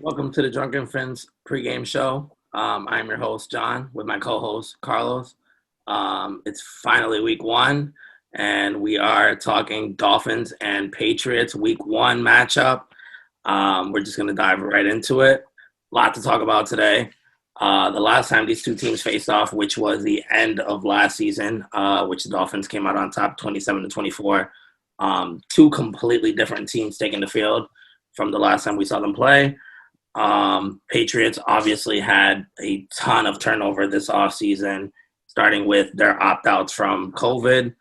Welcome to the Drunken Fins pregame show. I'm your host, John, with my co-host, Carlos. It's finally week one, and we are talking Dolphins and Patriots week one matchup. We're just going to dive right into it. A lot to talk about today. The last time these two teams faced off, which was the end of last season, which the Dolphins came out on top 27-24. Two completely different teams taking the field from the last time we saw them play. Patriots obviously had a ton of turnover this offseason, starting with their opt-outs from COVID.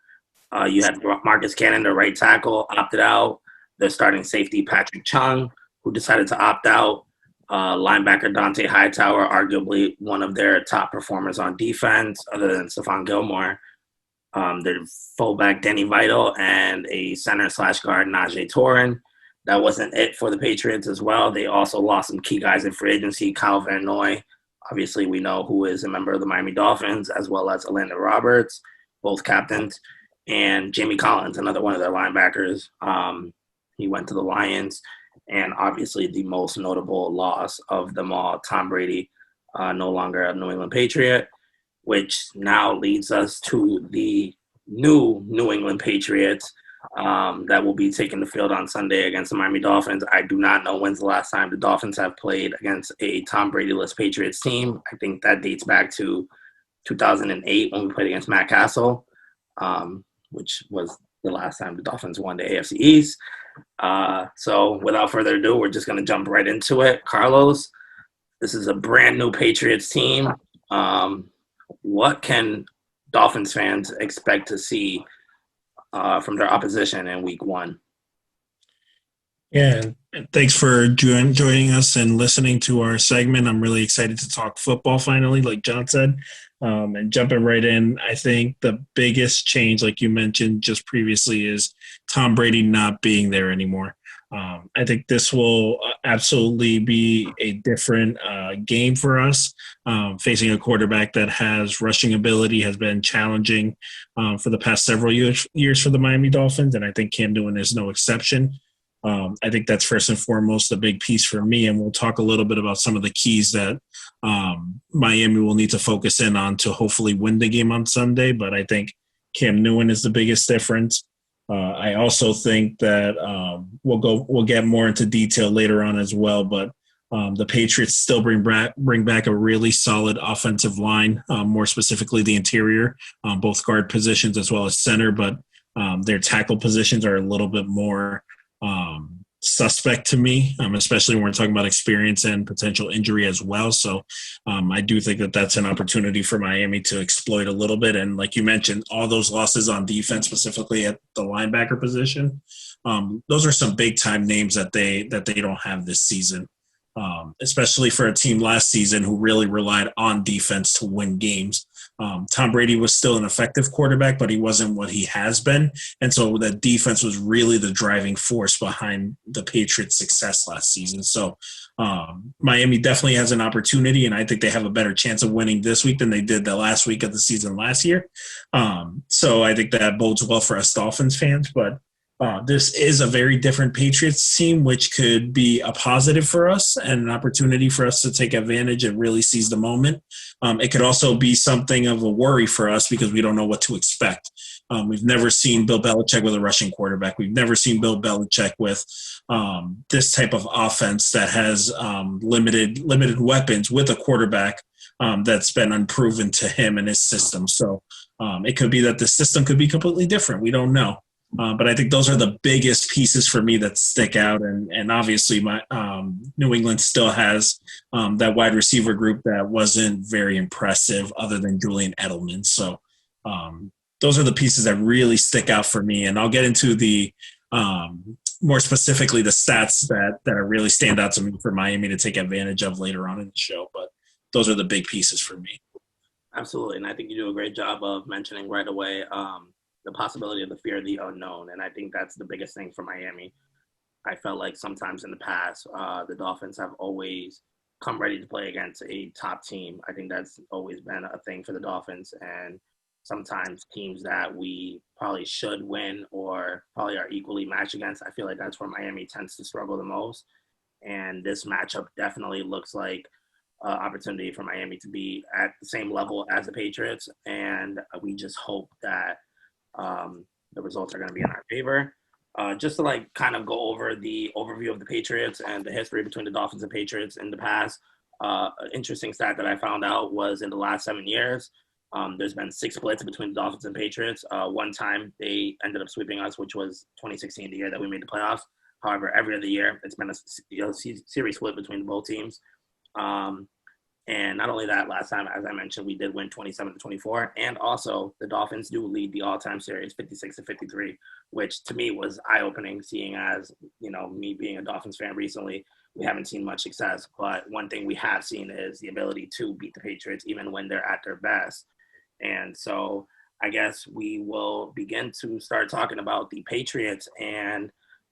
You had Marcus Cannon, the right tackle, opted out. The starting safety, Patrick Chung, who decided to opt out. Linebacker Dante Hightower, arguably one of their top performers on defense, other than Stephon Gilmore. Their fullback, Danny Vital, and a center/guard, Najee Torin. That wasn't it for the Patriots as well. They also lost some key guys in free agency. Kyle Van Noy, obviously we know who is a member of the Miami Dolphins, as well as Alandon Roberts, both captains, and Jamie Collins, another one of their linebackers. He went to the Lions, and obviously the most notable loss of them all, Tom Brady, no longer a New England Patriot, which now leads us to the new New England Patriots, that will be taking the field on Sunday against the Miami Dolphins. I do not know when's the last time the Dolphins have played against a Tom Brady-less Patriots team. I think that dates back to 2008 when we played against Matt Castle, which was the last time the Dolphins won the AFC East. So without further ado, we're just going to jump right into it. Carlos, this is a brand new Patriots team. What can Dolphins fans expect to see from their opposition in week one? Yeah, and thanks for joining us and listening to our segment. I'm really excited to talk football finally, like John said. And jumping right in, I think the biggest change, like you mentioned just previously, is Tom Brady not being there anymore. I think this will absolutely be a different game for us. Facing a quarterback that has rushing ability has been challenging for the past several years for the Miami Dolphins, and I think Cam Newton is no exception. I think that's first and foremost a big piece for me, and we'll talk a little bit about some of the keys that Miami will need to focus in on to hopefully win the game on Sunday. But I think Cam Newton is the biggest difference. I also think that we'll get more into detail later on as well. But the Patriots still bring back a really solid offensive line, more specifically the interior, both guard positions as well as center. But their tackle positions are a little bit more suspect to me, especially when we're talking about experience and potential injury as well. So I do think that that's an opportunity for Miami to exploit a little bit. And like you mentioned, all those losses on defense, specifically at the linebacker position, those are some big time names that they don't have this season. Especially for a team last season who really relied on defense to win games. Tom Brady was still an effective quarterback, but he wasn't what he has been. And so that defense was really the driving force behind the Patriots' success last season. So Miami definitely has an opportunity, and I think they have a better chance of winning this week than they did the last week of the season last year. So I think that bodes well for us Dolphins fans, but this is a very different Patriots team, which could be a positive for us and an opportunity for us to take advantage and really seize the moment. It could also be something of a worry for us because we don't know what to expect. We've never seen Bill Belichick with a rushing quarterback. We've never seen Bill Belichick with this type of offense that has limited weapons with a quarterback that's been unproven to him and his system. So it could be that the system could be completely different. We don't know. But I think those are the biggest pieces for me that stick out. And obviously, my New England still has that wide receiver group that wasn't very impressive other than Julian Edelman. So those are the pieces that really stick out for me. And I'll get into the more specifically the stats that really stand out to me for Miami to take advantage of later on in the show. But those are the big pieces for me. Absolutely, and I think you do a great job of mentioning right away the possibility of the fear of the unknown. And I think that's the biggest thing for Miami. I felt like sometimes in the past, the Dolphins have always come ready to play against a top team. I think that's always been a thing for the Dolphins. And sometimes teams that we probably should win or probably are equally matched against, I feel like that's where Miami tends to struggle the most. and this matchup definitely looks like opportunity for Miami to be at the same level as the Patriots, and we just hope that the results are going to be in our favor. Just to like kind of go over the overview of the Patriots and the history between the Dolphins and Patriots in the past. An interesting stat that I found out was in the last 7 years, there's been 6 splits between the Dolphins and Patriots. One time they ended up sweeping us, which was 2016, the year that we made the playoffs. However, every other year it's been a series split between both teams. Um, and not only that, last time, as I mentioned, we did win 27-24. And also, the Dolphins do lead the all-time series 56-53, which to me was eye-opening, seeing as, me being a Dolphins fan recently, we haven't seen much success. But one thing we have seen is the ability to beat the Patriots even when they're at their best. And so I guess we will begin to start talking about the Patriots. And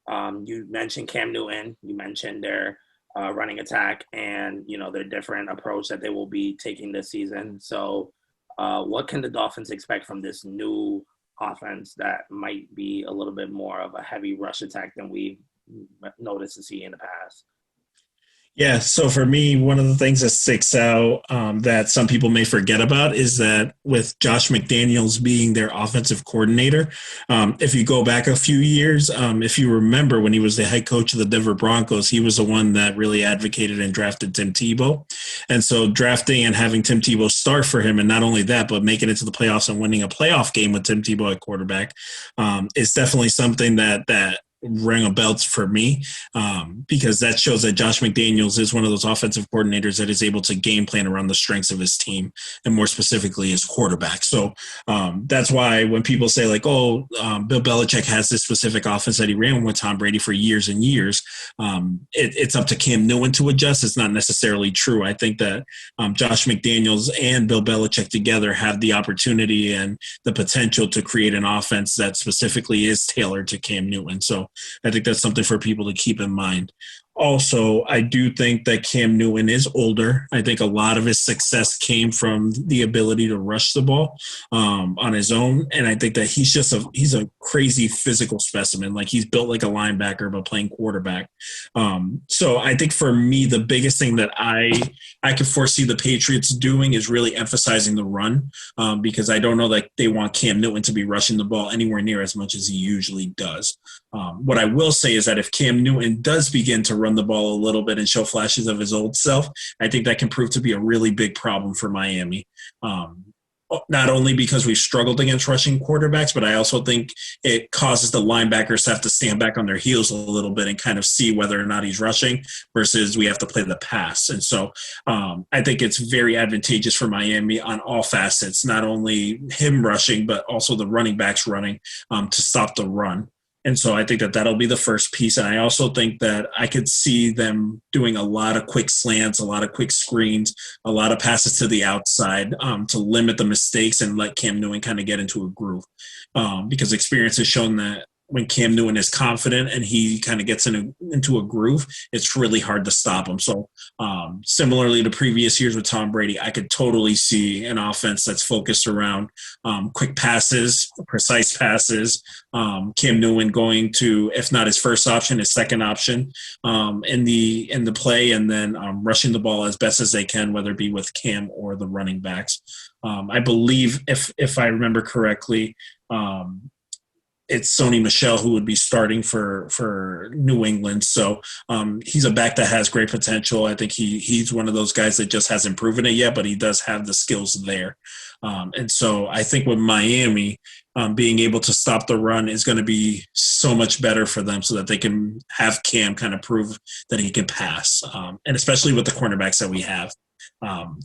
you mentioned Cam Newton. You mentioned their running attack and their different approach that they will be taking this season. So what can the Dolphins expect from this new offense that might be a little bit more of a heavy rush attack than we've noticed to see in the past? Yeah, so for me, one of the things that sticks out that some people may forget about is that with Josh McDaniels being their offensive coordinator, if you go back a few years, if you remember when he was the head coach of the Denver Broncos, he was the one that really advocated and drafted Tim Tebow. And so drafting and having Tim Tebow start for him, and not only that, but making it to the playoffs and winning a playoff game with Tim Tebow at quarterback is definitely something that rang a bell for me because that shows that Josh McDaniels is one of those offensive coordinators that is able to game plan around the strengths of his team and more specifically his quarterback. So that's why when people say like, Bill Belichick has this specific offense that he ran with Tom Brady for years and years, it's up to Cam Newton to adjust. It's not necessarily true. I think that Josh McDaniels and Bill Belichick together have the opportunity and the potential to create an offense that specifically is tailored to Cam Newton. So I think that's something for people to keep in mind. Also, I do think that Cam Newton is older. I think a lot of his success came from the ability to rush the ball on his own. And I think that he's a crazy physical specimen. Like he's built like a linebacker, but playing quarterback. So I think for me, the biggest thing that I could foresee the Patriots doing is really emphasizing the run because I don't know that they want Cam Newton to be rushing the ball anywhere near as much as he usually does. What I will say is that if Cam Newton does begin to run the ball a little bit and show flashes of his old self, I think that can prove to be a really big problem for Miami. Not only because we've struggled against rushing quarterbacks, but I also think it causes the linebackers to have to stand back on their heels a little bit and kind of see whether or not he's rushing versus we have to play the pass. And so I think it's very advantageous for Miami on all facets, not only him rushing, but also the running backs running to stop the run. And so I think that that'll be the first piece. And I also think that I could see them doing a lot of quick slants, a lot of quick screens, a lot of passes to the outside to limit the mistakes and let Cam Newton kind of get into a groove. Because experience has shown that when Cam Newton is confident and he kind of gets into a groove, it's really hard to stop him. So similarly to previous years with Tom Brady, I could totally see an offense that's focused around quick passes, precise passes, Cam Newton going to, if not his first option, his second option in the play, and then rushing the ball as best as they can, whether it be with Cam or the running backs. I believe, if I remember correctly, it's Sony Michel who would be starting for New England. So he's a back that has great potential. I think he's one of those guys that just hasn't proven it yet, but he does have the skills there. And so I think with Miami being able to stop the run is going to be so much better for them so that they can have Cam kind of prove that he can pass. And especially with the cornerbacks that we have.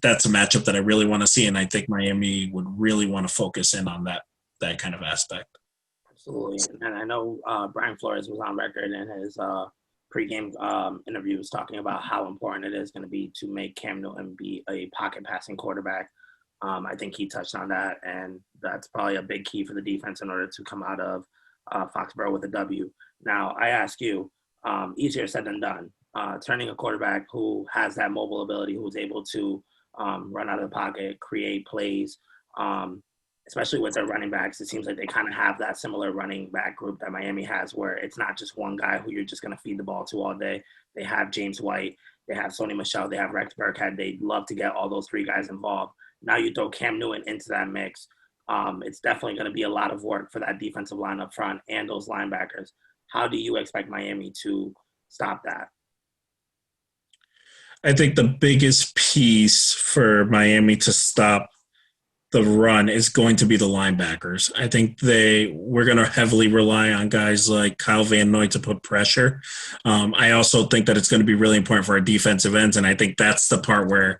That's a matchup that I really want to see. And I think Miami would really want to focus in on that kind of aspect. Absolutely. And I know Brian Flores was on record in his pregame interviews talking about how important it is going to be to make Cam Newton be a pocket passing quarterback. I think he touched on that, and that's probably a big key for the defense in order to come out of Foxborough with a W. Now, I ask you, easier said than done, turning a quarterback who has that mobile ability, who's able to run out of the pocket, create plays, especially with their running backs, it seems like they kind of have that similar running back group that Miami has, where it's not just one guy who you're just going to feed the ball to all day. They have James White, they have Sony Michel, they have Rex Burkhead. They love to get all those three guys involved. Now you throw Cam Newton into that mix. It's definitely going to be a lot of work for that defensive line up front and those linebackers. How do you expect Miami to stop that? I think the biggest piece for Miami to stop the run is going to be the linebackers. I think we're going to heavily rely on guys like Kyle Van Noy to put pressure. I also think that it's going to be really important for our defensive ends, and I think that's the part where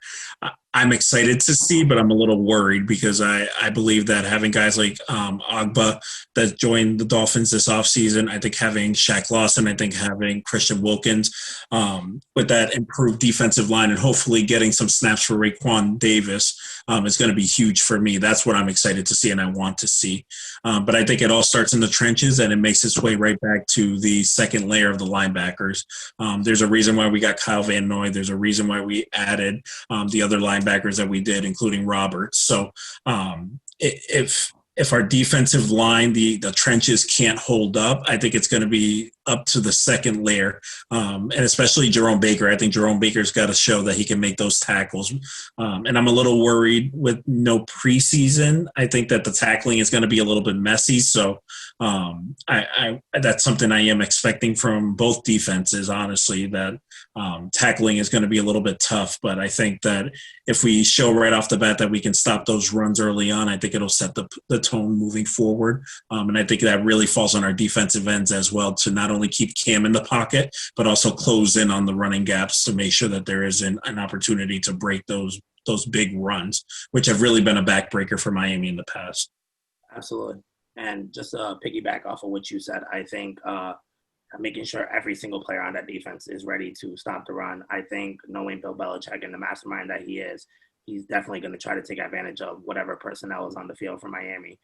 I'm excited to see, but I'm a little worried because I believe that having guys like Agba that joined the Dolphins this offseason, I think having Shaq Lawson, I think having Christian Wilkins with that improved defensive line and hopefully getting some snaps for Raekwon Davis is going to be huge for me. That's what I'm excited to see and I want to see. But I think it all starts in the trenches and it makes its way right back to the second layer of the linebackers. There's a reason why we got Kyle Van Noy. There's a reason why we added the other linebackers that we did, including Roberts. So if our defensive line, the trenches can't hold up, I think it's going to be up to the second layer, and especially Jerome Baker. I think Jerome Baker's got to show that he can make those tackles. And I'm a little worried with no preseason. I think that the tackling is going to be a little bit messy. So that's something I am expecting from both defenses, honestly, that tackling is going to be a little bit tough. But I think that if we show right off the bat that we can stop those runs early on, I think it'll set the tone moving forward. And I think that really falls on our defensive ends as well to not only keep Cam in the pocket, but also close in on the running gaps to make sure that there is an opportunity to break those big runs, which have really been a backbreaker for Miami in the past. Absolutely. And just to piggyback off of what you said, I think making sure every single player on that defense is ready to stop the run. I think knowing Bill Belichick and the mastermind that he is, he's definitely going to try to take advantage of whatever personnel is on the field for Miami.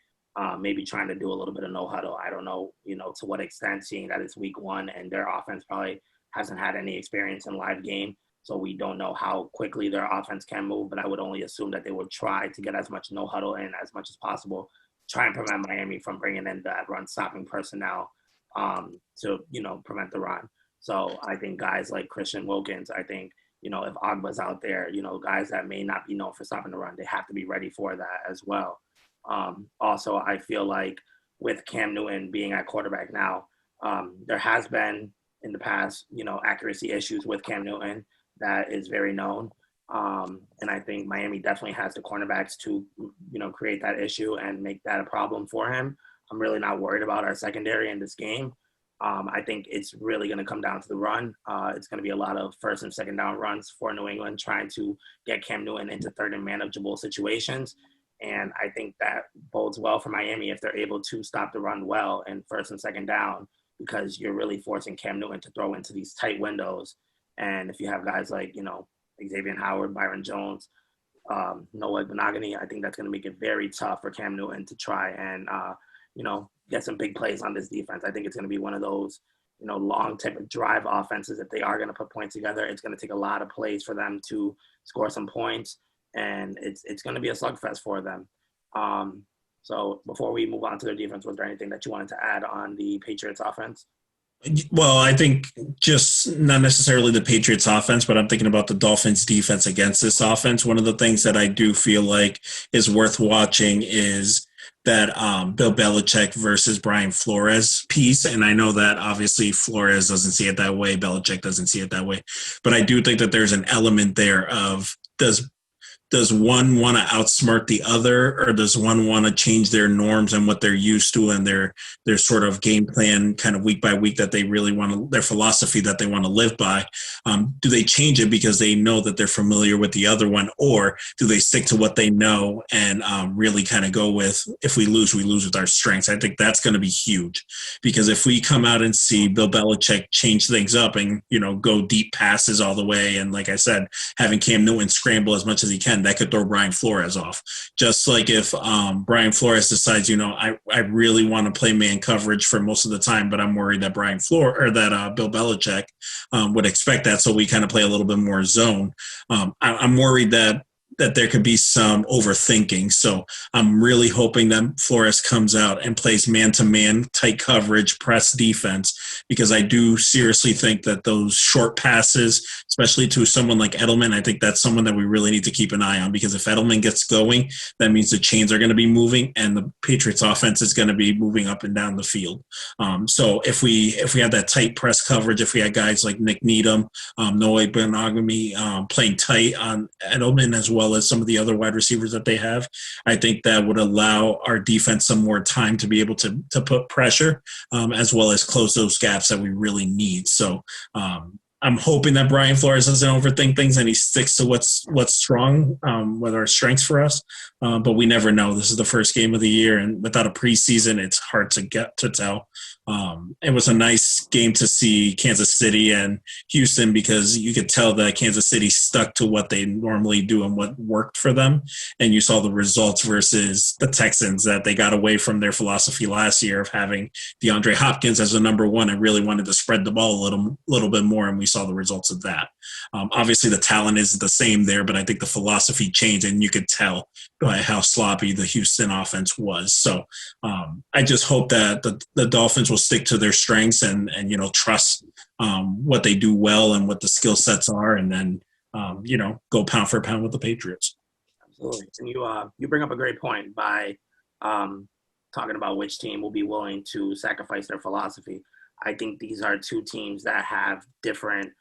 Maybe trying to do a little bit of no huddle. I don't know, to what extent, seeing that it's week one and their offense probably hasn't had any experience in live game. So we don't know how quickly their offense can move, but I would only assume that they would try to get as much no huddle in as much as possible, try and prevent Miami from bringing in that run stopping personnel to prevent the run. So I think guys like Christian Wilkins, I think, if Agba's out there, guys that may not be known for stopping the run, they have to be ready for that as well. Also, I feel like with Cam Newton being at quarterback now, there has been in the past, accuracy issues with Cam Newton that is very known. And I think Miami definitely has the cornerbacks to, create that issue and make that a problem for him. I'm really not worried about our secondary in this game. I think it's really going to come down to the run. It's going to be a lot of first and second down runs for New England, trying to get Cam Newton into third and manageable situations. And I think that bodes well for Miami if they're able to stop the run well in first and second down, because you're really forcing Cam Newton to throw into these tight windows. And if you have guys like, Xavier Howard, Byron Jones, Noah Benogany, I think that's going to make it very tough for Cam Newton to try and, get some big plays on this defense. I think it's going to be one of those, long type of drive offenses. If they are going to put points together, it's going to take a lot of plays for them to score some points, and it's going to be a slugfest for them. So before we move on to their defense, was there anything that you wanted to add on the Patriots offense? Well, I think just not necessarily the Patriots offense, but I'm thinking about the Dolphins defense against this offense. One of the things that I do feel like is worth watching is that Bill Belichick versus Brian Flores piece. And I know that obviously Flores doesn't see it that way. Belichick doesn't see it that way. But I do think that there's an element there of does one want to outsmart the other, or does one want to change their norms and what they're used to and their sort of game plan kind of week by week that they really want to, their philosophy that they want to live by? Do they change it because they know that they're familiar with the other one, or do they stick to what they know and really kind of go with, if we lose, we lose with our strengths? I think that's going to be huge, because if we come out and see Bill Belichick change things up and, go deep passes all the way, and like I said, having Cam Newton scramble as much as he can, that could throw Brian Flores off. Just like if Brian Flores decides, I really want to play man coverage for most of the time, but I'm worried that Bill Belichick would expect that, so we kind of play a little bit more zone. I'm worried that that there could be some overthinking. So I'm really hoping that Flores comes out and plays man-to-man, tight coverage, press defense, because I do seriously think that those short passes, especially to someone like Edelman, I think that's someone that we really need to keep an eye on, because if Edelman gets going, that means the chains are going to be moving and the Patriots offense is going to be moving up and down the field. So if we have that tight press coverage, if we had guys like Nick Needham, Noah Benogamy playing tight on Edelman as well as some of the other wide receivers that they have, I think that would allow our defense some more time to be able to put pressure as well as close those gaps that we really need. So I'm hoping that Brian Flores doesn't overthink things and he sticks to what's strong, what are strengths for us. But we never know. This is the first game of the year, and without a preseason, it's hard to get to tell. It was a nice game to see Kansas City and Houston, because you could tell that Kansas City stuck to what they normally do and what worked for them. And you saw the results versus the Texans, that they got away from their philosophy last year of having DeAndre Hopkins as the number one and really wanted to spread the ball a little bit more. And we saw the results of that. Obviously, the talent is the same there, but I think the philosophy changed, and you could tell by how sloppy the Houston offense was. So I just hope that the Dolphins will stick to their strengths and trust what they do well and what the skill sets are, and then go pound for pound with the Patriots. Absolutely. And you bring up a great point by talking about which team will be willing to sacrifice their philosophy. I think these are two teams that have different,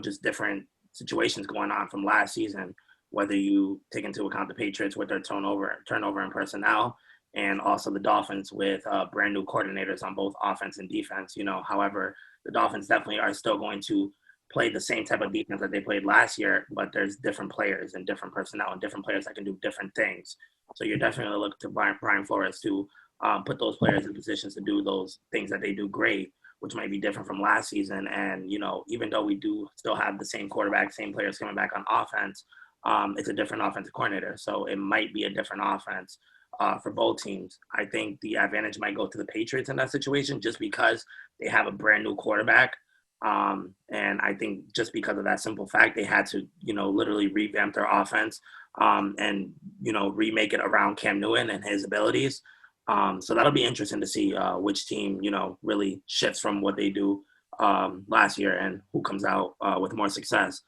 just different situations going on from last season, whether you take into account the Patriots with their turnover in personnel, and also the Dolphins with brand new coordinators on both offense and defense. However, the Dolphins definitely are still going to play the same type of defense that they played last year, but there's different players and different personnel and different players that can do different things. So you're definitely going to look to Brian Flores to put those players in positions to do those things that they do great, which might be different from last season. And, even though we do still have the same quarterback, same players coming back on offense, it's a different offensive coordinator. So it might be a different offense for both teams. I think the advantage might go to the Patriots in that situation, just because they have a brand new quarterback. And I think just because of that simple fact, they had to, literally revamp their offense and, remake it around Cam Newton and his abilities. So that'll be interesting to see which team, really shifts from what they do last year and who comes out with more success.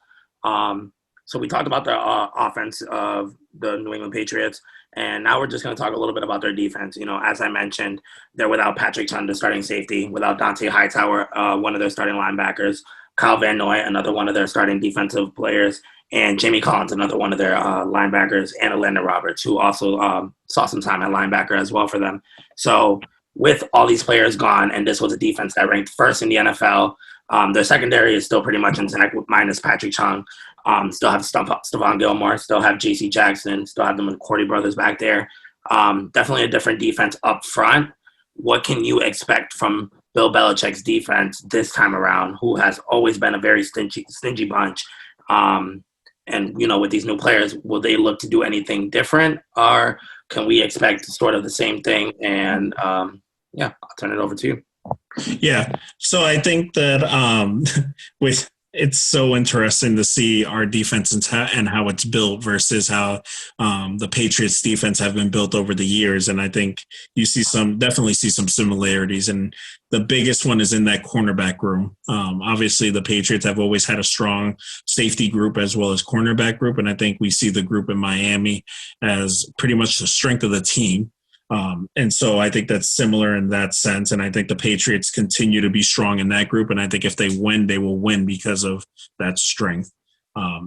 So we talked about the offense of the New England Patriots, and now we're just going to talk a little bit about their defense. As I mentioned, they're without Patrick Chung, the starting safety, without Dante Hightower, one of their starting linebackers, Kyle Van Noy, another one of their starting defensive players, and Jamie Collins, another one of their linebackers, and Atlanta Roberts, who also saw some time at linebacker as well for them. So with all these players gone, and this was a defense that ranked first in the NFL, their secondary is still pretty much intact minus Patrick Chung. Still have Stephon Gilmore, still have J.C. Jackson, still have the McCourty brothers back there. Definitely a different defense up front. What can you expect from Bill Belichick's defense this time around, who has always been a very stingy bunch? And, with these new players, will they look to do anything different, or can we expect sort of the same thing? And, I'll turn it over to you. Yeah. So I think that it's so interesting to see our defense and how it's built versus how the Patriots defense have been built over the years. And I think you definitely see some similarities. And the biggest one is in that cornerback room. Obviously, the Patriots have always had a strong safety group as well as cornerback group. And I think we see the group in Miami as pretty much the strength of the team. And so I think that's similar in that sense. And I think the Patriots continue to be strong in that group. And I think if they win, they will win because of that strength.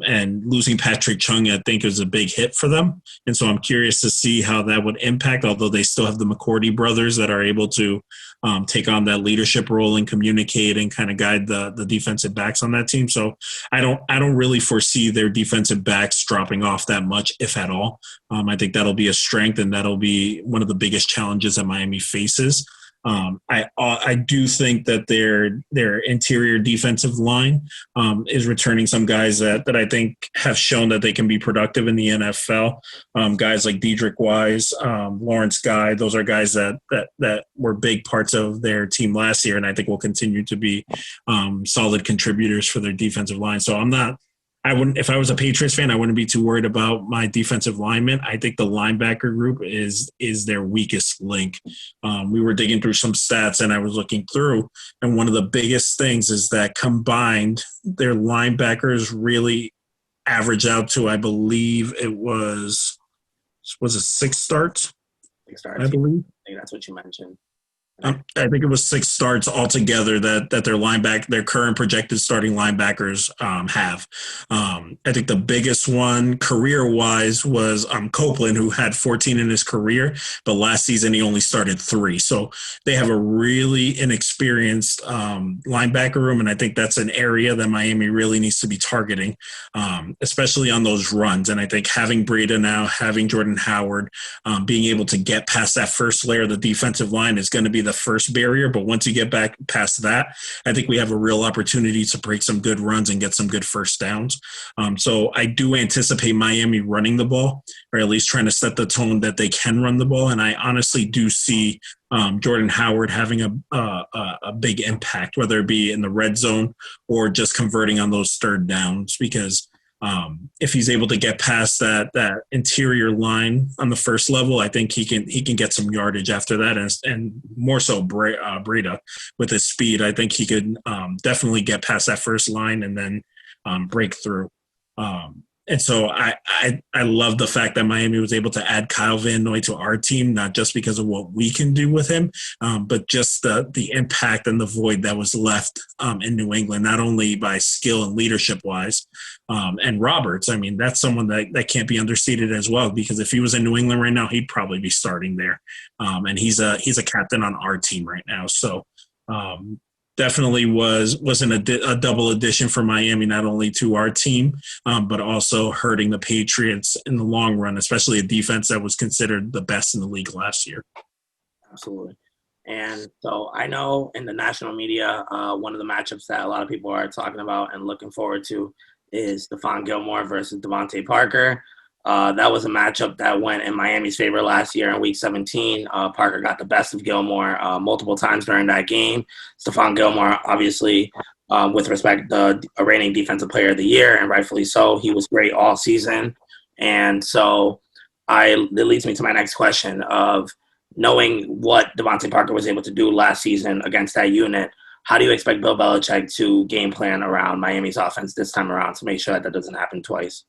And losing Patrick Chung, I think, is a big hit for them. And so I'm curious to see how that would impact, although they still have the McCourty brothers that are able to take on that leadership role and communicate and kind of guide the defensive backs on that team. So I don't really foresee their defensive backs dropping off that much, if at all. I think that'll be a strength, and that'll be one of the biggest challenges that Miami faces. I do think that their interior defensive line is returning some guys that I think have shown that they can be productive in the NFL. Guys like Dedrick Wise, Lawrence Guy, those are guys that were big parts of their team last year, and I think will continue to be solid contributors for their defensive line. So I'm not I wouldn't, if I was a Patriots fan, I wouldn't be too worried about my defensive linemen. I think the linebacker group is their weakest link. We were digging through some stats and I was looking through, and one of the biggest things is that combined, their linebackers really average out to, I believe it was it 6 starts, Big I starts. believe. I think that's what you mentioned. And I think it was 6 starts altogether that their current projected starting linebackers have. I think the biggest one career wise was Copeland, who had 14 in his career, but last season he only started 3. So they have a really inexperienced linebacker room, and I think that's an area that Miami really needs to be targeting, especially on those runs. And I think having Breida now, having Jordan Howard, being able to get past that first layer of the defensive line is going to be the first barrier. But once you get back past that, I think we have a real opportunity to break some good runs and get some good first downs. So I do anticipate Miami running the ball, or at least trying to set the tone that they can run the ball. And I honestly do see Jordan Howard having a big impact, whether it be in the red zone or just converting on those third downs, because if he's able to get past that interior line on the first level, I think he can get some yardage after that, and more so Breida with his speed. I think he could definitely get past that first line and then break through. And so I love the fact that Miami was able to add Kyle Van Noy to our team, not just because of what we can do with him, but just the impact and the void that was left in New England, not only by skill and leadership wise. And Roberts, I mean, that's someone that can't be understated as well, because if he was in New England right now, he'd probably be starting there. And he's a captain on our team right now. So definitely was a double addition for Miami, not only to our team, but also hurting the Patriots in the long run, especially a defense that was considered the best in the league last year. absolutely. And so I know in the national media, one of the matchups that a lot of people are talking about and looking forward to is Stephon Gilmore versus Devontae Parker. That was a matchup that went in Miami's favor last year in Week 17. Parker got the best of Gilmore multiple times during that game. Stephon Gilmore, obviously, with respect, the reigning Defensive Player of the Year, and rightfully so. He was great all season. And so it leads me to my next question of knowing what Devontae Parker was able to do last season against that unit. How do you expect Bill Belichick to game plan around Miami's offense this time around to make sure that doesn't happen twice?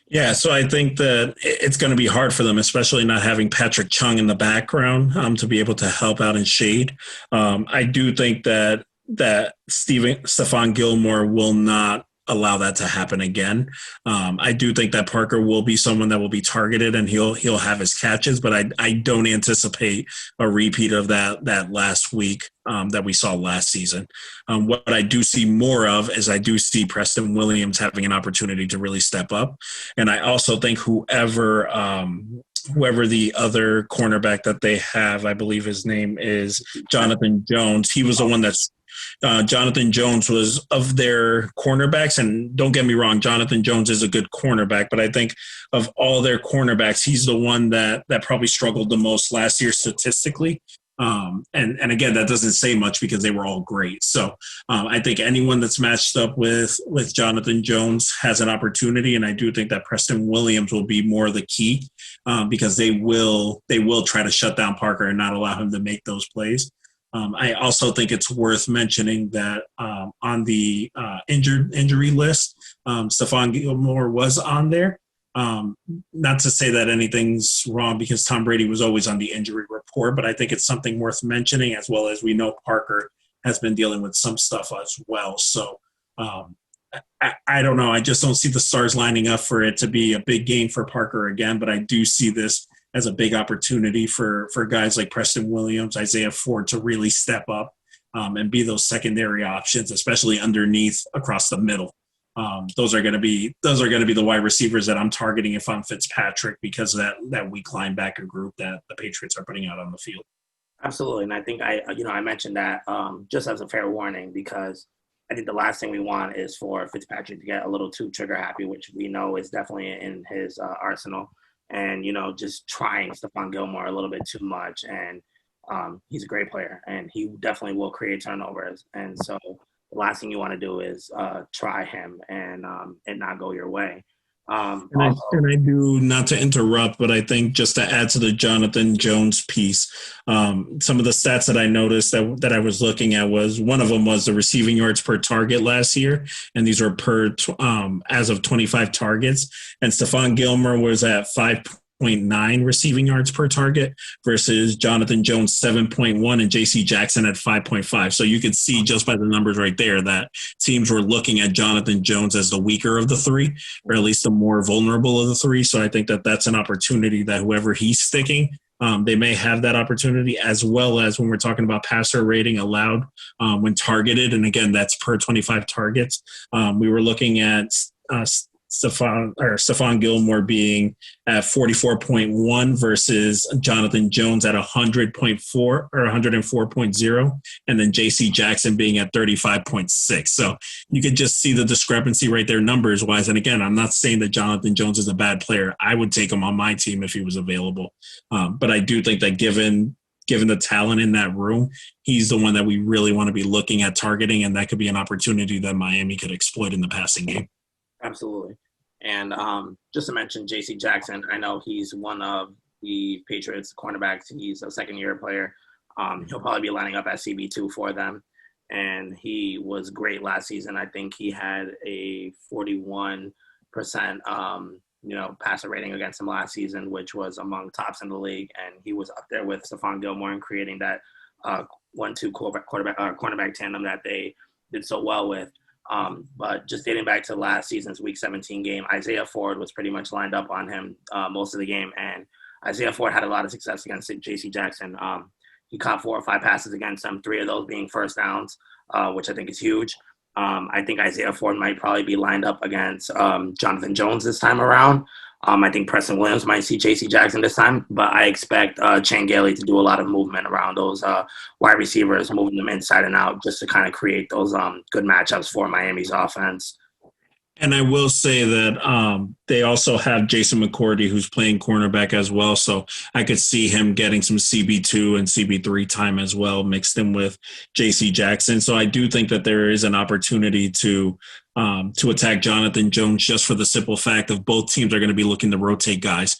Yeah, so I think that it's going to be hard for them, especially not having Patrick Chung in the background to be able to help out in shade. I do think that Stephon Gilmore will not allow that to happen again. I do think that Parker will be someone that will be targeted and he'll have his catches, but I don't anticipate a repeat of that last week that we saw last season. What I do see more of is I do see Preston Williams having an opportunity to really step up, and I also think whoever the other cornerback that they have, I believe his name is Jonathan Jones. He was the one that's Jonathan Jones was of their cornerbacks, and don't get me wrong, Jonathan Jones is a good cornerback, but I think of all their cornerbacks, he's the one that probably struggled the most last year statistically. And again, that doesn't say much because they were all great. So I think anyone that's matched up with Jonathan Jones has an opportunity, and I do think that Preston Williams will be more the key because they will try to shut down Parker and not allow him to make those plays. I also think it's worth mentioning that on the injury list, Stephon Gilmore was on there. Not to say that anything's wrong because Tom Brady was always on the injury report, but I think it's something worth mentioning, as well as we know Parker has been dealing with some stuff as well. So I don't know. I just don't see the stars lining up for it to be a big game for Parker again, but I do see this as a big opportunity for guys like Preston Williams, Isaiah Ford to really step up and be those secondary options, especially underneath across the middle. Those are going to be the wide receivers that I'm targeting if I'm Fitzpatrick, because of that weak linebacker group that the Patriots are putting out on the field. Absolutely, and I think I mentioned that just as a fair warning, because I think the last thing we want is for Fitzpatrick to get a little too trigger happy, which we know is definitely in his arsenal, and just trying Stephon Gilmore a little bit too much. And he's a great player, and he definitely will create turnovers. And so the last thing you want to do is try him and not go your way. And I do, not to interrupt, but I think just to add to the Jonathan Jones piece, some of the stats that I noticed that I was looking at was one of them was the receiving yards per target last year, and these were as of 25 targets, and Stephon Gilmore was at 5.9 receiving yards per target versus Jonathan Jones 7.1 and JC Jackson at 5.5. So you could see just by the numbers right there that teams were looking at Jonathan Jones as the weaker of the three, or at least the more vulnerable of the three. So I think that that's an opportunity that whoever he's sticking, they may have that opportunity, as well as when we're talking about passer rating allowed when targeted. And again, that's per 25 targets. We were looking at Stephon Gilmore being at 44.1 versus Jonathan Jones at 100.4 or 104.0, and then JC Jackson being at 35.6. So you could just see the discrepancy right there numbers wise. And again, I'm not saying that Jonathan Jones is a bad player. I would take him on my team if he was available. But I do think that given the talent in that room, he's the one that we really want to be looking at targeting, and that could be an opportunity that Miami could exploit in the passing game. Absolutely. And just to mention JC Jackson, I know he's one of the Patriots cornerbacks. He's a second-year player. He'll probably be lining up at CB2 for them. And he was great last season. I think he had a 41% passer rating against him last season, which was among tops in the league. And he was up there with Stephon Gilmore in creating that 1-2 cornerback tandem that they did so well with. But just dating back to last season's Week 17 game, Isaiah Ford was pretty much lined up on him most of the game, and Isaiah Ford had a lot of success against J.C. Jackson. He caught 4 or 5 passes against him, 3 of those being first downs, which I think is huge. I think Isaiah Ford might probably be lined up against Jonathan Jones this time around. I think Preston Williams might see J.C. Jackson this time, but I expect Chan Gailey to do a lot of movement around those wide receivers, moving them inside and out just to kind of create those good matchups for Miami's offense. And I will say that they also have Jason McCourty, who's playing cornerback as well. So I could see him getting some CB2 and CB3 time as well, mixed in with JC Jackson. So I do think that there is an opportunity to attack Jonathan Jones, just for the simple fact of both teams are going to be looking to rotate guys.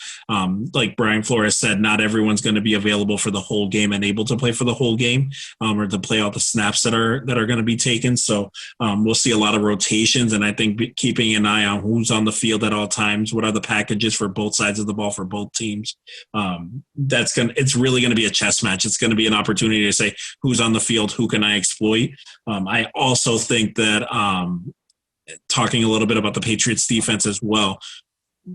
Like Brian Flores said, not everyone's going to be available for the whole game and able to play for the whole game, or to play all the snaps that are going to be taken. So we'll see a lot of rotations, and I think keeping an eye on who's on the field at all times, what are the packages for both sides of the ball for both teams. It's really going to be a chess match. It's going to be an opportunity to say who's on the field, who can I exploit. I also think that talking a little bit about the Patriots defense as well,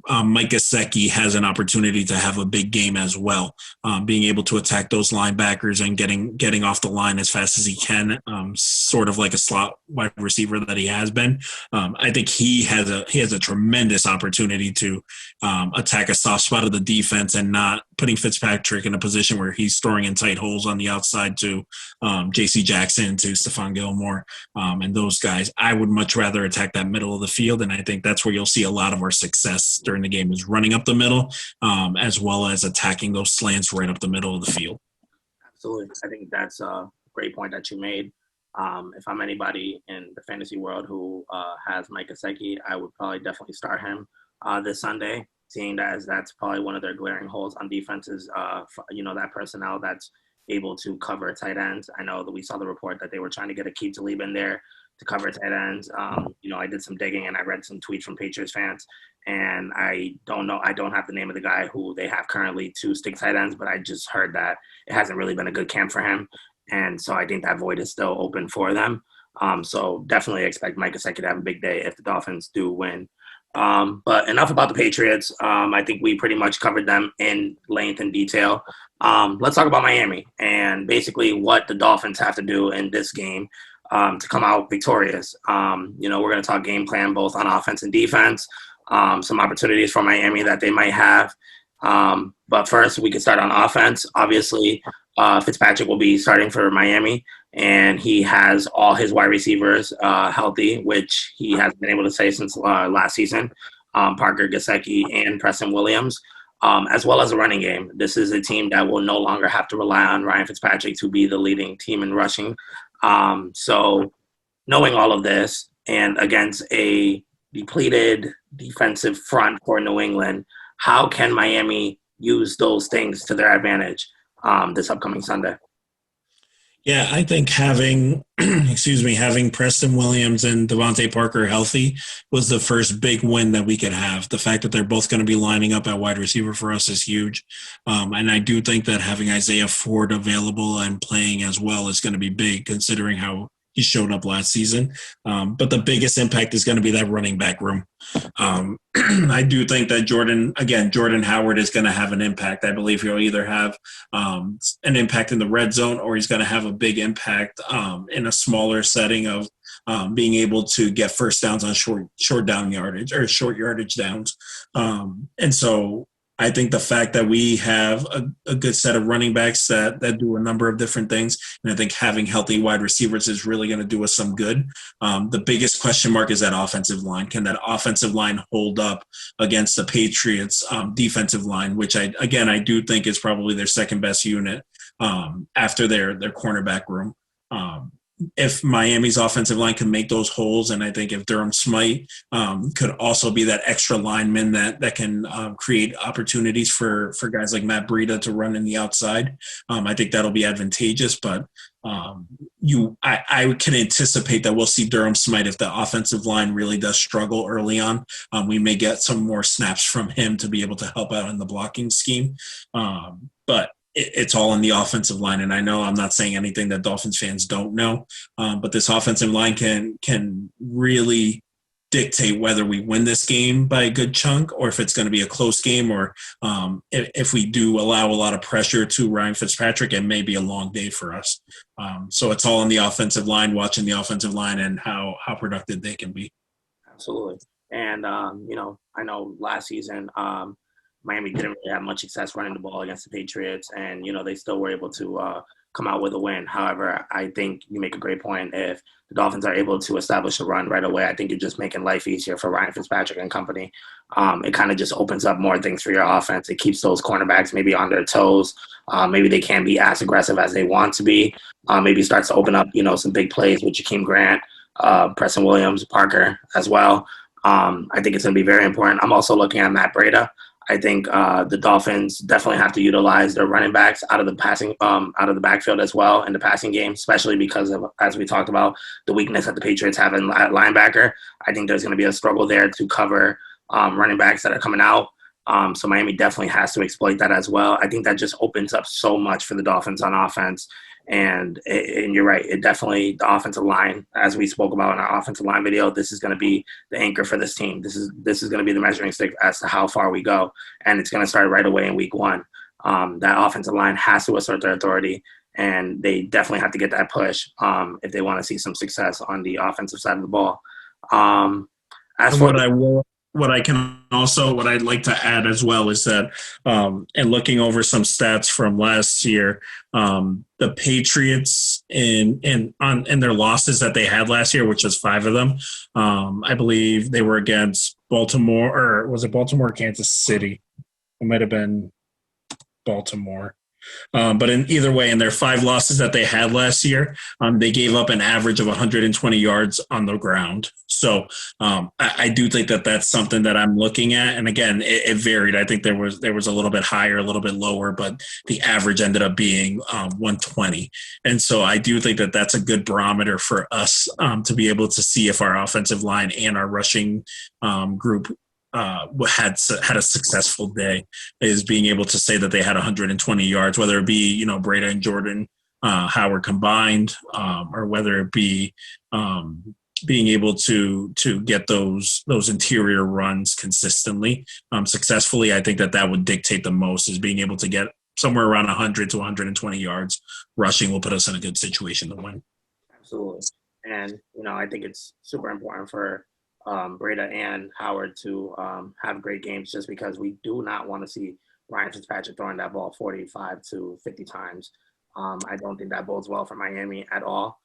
Mike Gesicki has an opportunity to have a big game as well, being able to attack those linebackers and getting off the line as fast as he can, sort of like a slot wide receiver that he has been. I think he has a tremendous opportunity to attack a soft spot of the defense and not putting Fitzpatrick in a position where he's throwing in tight holes on the outside to J.C. Jackson, to Stephon Gilmore, and those guys. I would much rather attack that middle of the field, and I think that's where you'll see a lot of our success during the game, is running up the middle, as well as attacking those slants right up the middle of the field. Absolutely. I think that's a great point that you made. If I'm anybody in the fantasy world who has Mike Gesicki, I would probably definitely start him this Sunday, seeing that as that's probably one of their glaring holes on defenses, that personnel that's able to cover tight ends. I know that we saw the report that they were trying to get Aqib Talib in there to cover tight ends. I did some digging and I read some tweets from Patriots fans, and I don't have the name of the guy who they have currently to stick tight ends, but I just heard that it hasn't really been a good camp for him. And so I think that void is still open for them. So definitely expect Mike Gesicki to have a big day if the Dolphins do win. But enough about the Patriots. I think we pretty much covered them in length and detail. Let's talk about Miami and basically what the Dolphins have to do in this game to come out victorious. We're going to talk game plan both on offense and defense, some opportunities for Miami that they might have. But first, we can start on offense. Obviously, Fitzpatrick will be starting for Miami, and he has all his wide receivers healthy, which he has been able to say since last season. Parker, Gesicki, and Preston Williams, as well as a running game. This is a team that will no longer have to rely on Ryan Fitzpatrick to be the leading team in rushing. So knowing all of this and against a depleted defensive front for New England, how can Miami use those things to their advantage this upcoming Sunday? Yeah, I think having, excuse me, having Preston Williams and Devontae Parker healthy was the first big win that we could have. The fact that they're both going to be lining up at wide receiver for us is huge. And I do think that having Isaiah Ford available and playing as well is going to be big, considering how he showed up last season. But the biggest impact is going to be that running back room. I do think that Jordan Howard is going to have an impact. I believe he'll either have an impact in the red zone, or he's going to have a big impact in a smaller setting of being able to get first downs on short down yardage or short yardage downs. And so I think the fact that we have a good set of running backs that do a number of different things, and I think having healthy wide receivers is really going to do us some good. The biggest question mark is that offensive line. Can that offensive line hold up against the Patriots defensive line, which I do think is probably their second best unit after their cornerback room. If Miami's offensive line can make those holes, and I think if Durham Smythe could also be that extra lineman that can create opportunities for guys like Matt Breida to run in the outside, I think that'll be advantageous. But I can anticipate that we'll see Durham Smythe if the offensive line really does struggle early on. We may get some more snaps from him to be able to help out in the blocking scheme. But it's all in the offensive line. And I know I'm not saying anything that Dolphins fans don't know, but this offensive line can really dictate whether we win this game by a good chunk or if it's going to be a close game, or if we do allow a lot of pressure to Ryan Fitzpatrick, it may be a long day for us. So it's all in the offensive line, watching the offensive line and how productive they can be. Absolutely. And, I know last season, Miami didn't really have much success running the ball against the Patriots, and they still were able to come out with a win. However, I think you make a great point. If the Dolphins are able to establish a run right away, I think you're just making life easier for Ryan Fitzpatrick and company. It kind of just opens up more things for your offense. It keeps those cornerbacks maybe on their toes. Maybe they can't be as aggressive as they want to be. Maybe starts to open up, some big plays with Jakeem Grant, Preston Williams, Parker as well. I think it's going to be very important. I'm also looking at Matt Breida. I think the Dolphins definitely have to utilize their running backs out of the backfield as well in the passing game, especially because of, as we talked about, the weakness that the Patriots have in linebacker. I think there's going to be a struggle there to cover running backs that are coming out. So Miami definitely has to exploit that as well. I think that just opens up so much for the Dolphins on offense. And you're right, it definitely, the offensive line, as we spoke about in our offensive line video, this is going to be the anchor for this team. This is going to be the measuring stick as to how far we go. And it's going to start right away in week one. That offensive line has to assert their authority, and they definitely have to get that push if they want to see some success on the offensive side of the ball. As And for what I'd like to add as well is that, and looking over some stats from last year, the Patriots in their losses that they had last year, which was 5 of them, I believe they were against Baltimore, or was it Baltimore or Kansas City? It might have been Baltimore. But in either way, in their 5 losses that they had last year, they gave up an average of 120 yards on the ground. So I do think that that's something that I'm looking at. And again, it varied. I think there was a little bit higher, a little bit lower, but the average ended up being 120. And so I do think that that's a good barometer for us to be able to see if our offensive line and our rushing group had a successful day, is being able to say that they had 120 yards, whether it be Breida and Jordan Howard combined, or whether it be being able to get those interior runs consistently, successfully. I think that would dictate the most, is being able to get somewhere around 100 to 120 yards rushing will put us in a good situation to win. Absolutely. And I think it's super important for Breida and Howard to have great games, just because we do not want to see Ryan Fitzpatrick throwing that ball 45 to 50 times. I don't think that bodes well for Miami at all.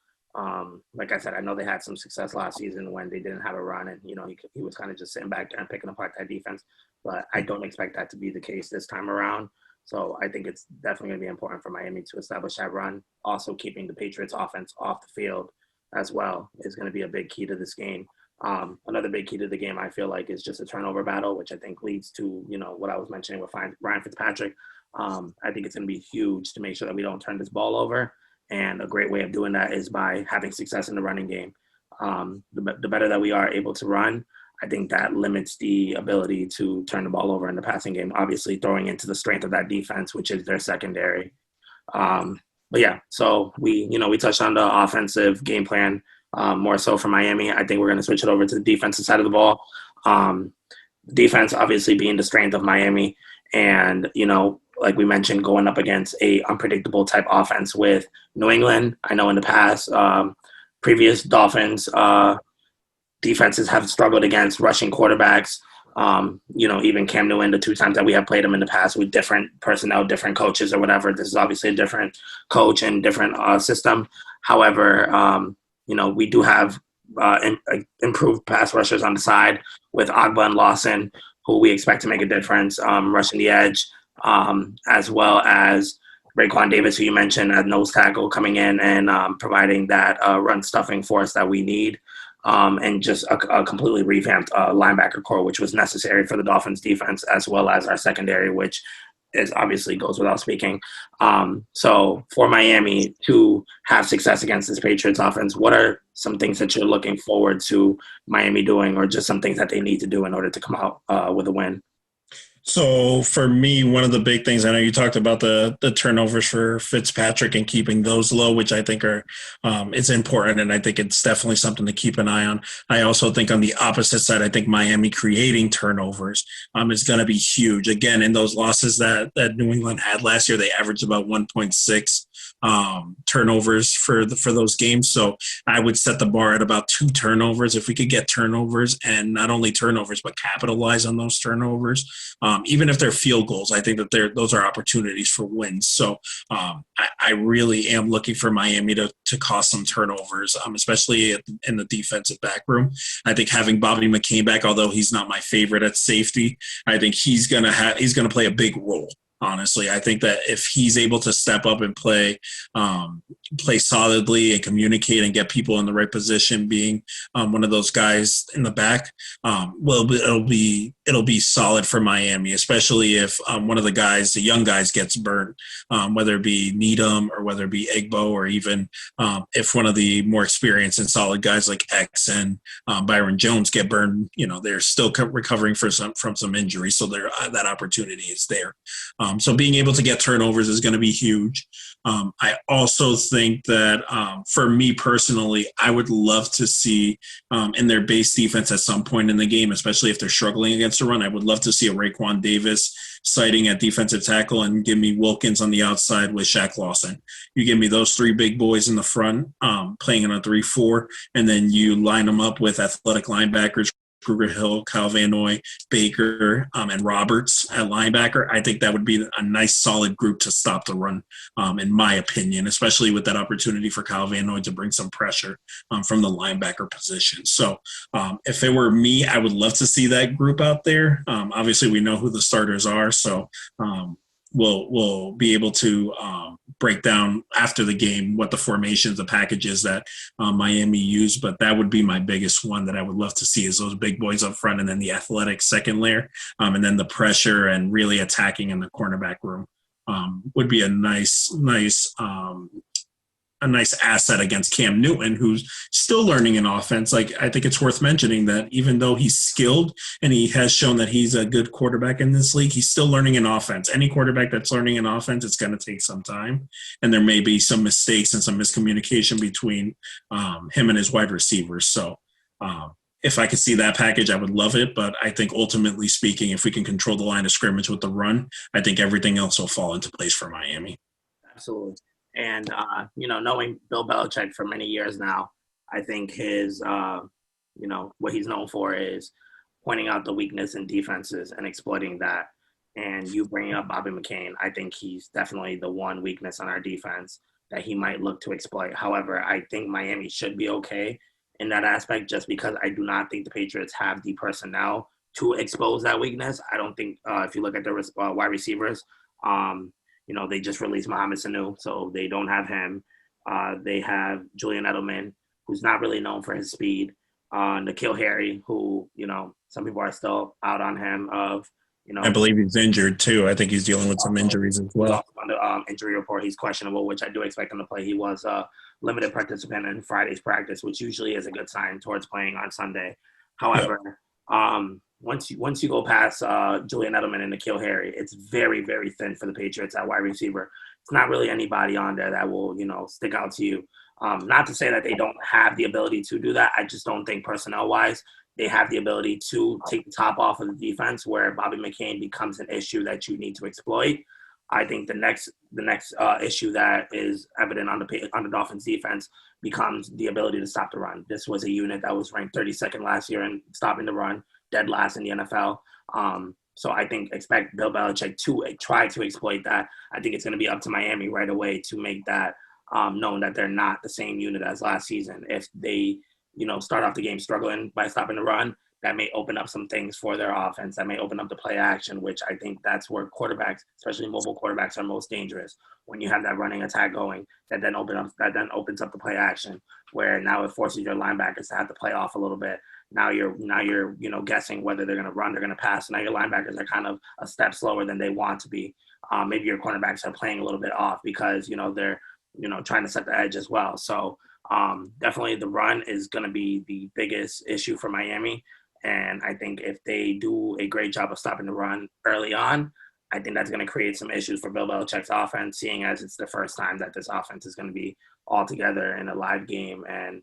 Like I said, I know they had some success last season when they didn't have a run, and he was kind of just sitting back there and picking apart that defense. But I don't expect that to be the case this time around. So I think it's definitely going to be important for Miami to establish that run, also keeping the Patriots offense off the field as well is going to be a big key to this game. Another big key to the game, I feel like, is just a turnover battle, which I think leads to, what I was mentioning with Ryan Fitzpatrick. I think it's going to be huge to make sure that we don't turn this ball over. And a great way of doing that is by having success in the running game. The better that we are able to run, I think that limits the ability to turn the ball over in the passing game, obviously throwing into the strength of that defense, which is their secondary. But yeah, so we touched on the offensive game plan more so for Miami. I think we're going to switch it over to the defensive side of the ball. Defense obviously being the strength of Miami, and like we mentioned, going up against a unpredictable type offense with New England. I know in the past, previous Dolphins defenses have struggled against rushing quarterbacks. Even Cam Newton, the 2 times that we have played him in the past with different personnel, different coaches or whatever. This is obviously a different coach and different system. However, we do have improved pass rushers on the side with Agba and Lawson, who we expect to make a difference rushing the edge, as well as Raekwon Davis, who you mentioned at nose tackle, coming in and providing that run stuffing for us that we need. And just a completely revamped linebacker core, which was necessary for the Dolphins defense, as well as our secondary, which is obviously goes without speaking. So for Miami to have success against this Patriots offense, what are some things that you're looking forward to Miami doing, or just some things that they need to do in order to come out with a win? So for me, one of the big things, I know you talked about the turnovers for Fitzpatrick and keeping those low, which I think are it's important, and I think it's definitely something to keep an eye on. I also think on the opposite side, I think Miami creating turnovers is going to be huge. Again, in those losses that New England had last year, they averaged about 1.6 turnovers for those games. So I would set the bar at about 2 turnovers. If we could get turnovers, and not only turnovers, but capitalize on those turnovers, even if they're field goals, I think that those are opportunities for wins. So I really am looking for Miami to cause some turnovers, especially in the defensive back room. I think having Bobby McCain back, although he's not my favorite at safety, I think he's gonna play a big role. Honestly, I think that if he's able to step up and play solidly and communicate and get people in the right position, being one of those guys in the back, it'll be solid for Miami, especially if one of the young guys gets burnt, whether it be Needham or whether it be Egbo, or even if one of the more experienced and solid guys like X and Byron Jones get burned, they're still recovering from some injuries, so that opportunity is there. So being able to get turnovers is going to be huge. I also think that for me personally, I would love to see in their base defense at some point in the game, especially if they're struggling against the run, I would love to see a Raekwon Davis sighting at defensive tackle and give me Wilkins on the outside with Shaq Lawson. You give me those 3 big boys in the front playing in a 3-4, and then you line them up with athletic linebackers, Kruger Hill, Kyle Van Noy, Baker, and Roberts at linebacker. I think that would be a nice, solid group to stop the run, in my opinion, especially with that opportunity for Kyle Van Noy to bring some pressure from the linebacker position. So if it were me, I would love to see that group out there. Obviously, we know who the starters are, so we'll be able to break down after the game what the formations, the packages that Miami used. But that would be my biggest one that I would love to see, is those big boys up front, and then the athletic second layer, and then the pressure and really attacking in the cornerback room would be a nice asset against Cam Newton, who's still learning an offense. Like, I think it's worth mentioning that even though he's skilled and he has shown that he's a good quarterback in this league, he's still learning an offense. Any quarterback that's learning an offense, it's going to take some time. And there may be some mistakes and some miscommunication between him and his wide receivers. So if I could see that package, I would love it. But I think ultimately speaking, if we can control the line of scrimmage with the run, I think everything else will fall into place for Miami. Absolutely. And, knowing Bill Belichick for many years now, I think his, what he's known for is pointing out the weakness in defenses and exploiting that. And you bringing up Bobby McCain, I think he's definitely the one weakness on our defense that he might look to exploit. However, I think Miami should be okay in that aspect, just because I do not think the Patriots have the personnel to expose that weakness. I don't think if you look at the wide receivers, they just released Mohamed Sanu, so they don't have him. They have Julian Edelman, who's not really known for his speed. N'Keal Harry, who, some people are still out on him of, I believe he's injured too. I think he's dealing with some injuries as he's well. also on the injury report. He's questionable, which I do expect him to play. He was a limited participant in Friday's practice, which usually is a good sign towards playing on Sunday. Yep. However, once you go past Julian Edelman and N'Keal Harry, it's very, very thin for the Patriots at wide receiver. It's not really anybody on there that will, stick out to you. Not to say that they don't have the ability to do that. I just don't think personnel-wise they have the ability to take the top off of the defense where Bobby McCain becomes an issue that you need to exploit. I think the next issue that is evident on the Dolphins defense becomes the ability to stop the run. This was a unit that was ranked 32nd last year in stopping the run, dead last in the NFL. So I think expect Bill Belichick to try to exploit that. I think it's going to be up to Miami right away to make that known that they're not the same unit as last season. If they start off the game struggling by stopping the run, that may open up some things for their offense. That may open up the play action, which I think that's where quarterbacks, especially mobile quarterbacks, are most dangerous. When you have that running attack going, that then opens up the play action, where now it forces your linebackers to have to play off a little bit. Now you're guessing whether they're going to run, they're going to pass. Now your linebackers are kind of a step slower than they want to be. Maybe your cornerbacks are playing a little bit off because they're trying to set the edge as well. So definitely the run is going to be the biggest issue for Miami. And I think if they do a great job of stopping the run early on, I think that's going to create some issues for Bill Belichick's offense, seeing as it's the first time that this offense is going to be all together in a live game. And,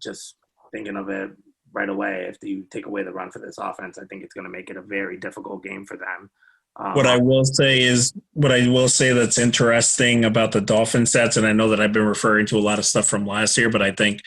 just thinking of it right away, if you take away the run for this offense, I think it's going to make it a very difficult game for them. What I will say that's interesting about the Dolphin stats, and I know that I've been referring to a lot of stuff from last year, but I think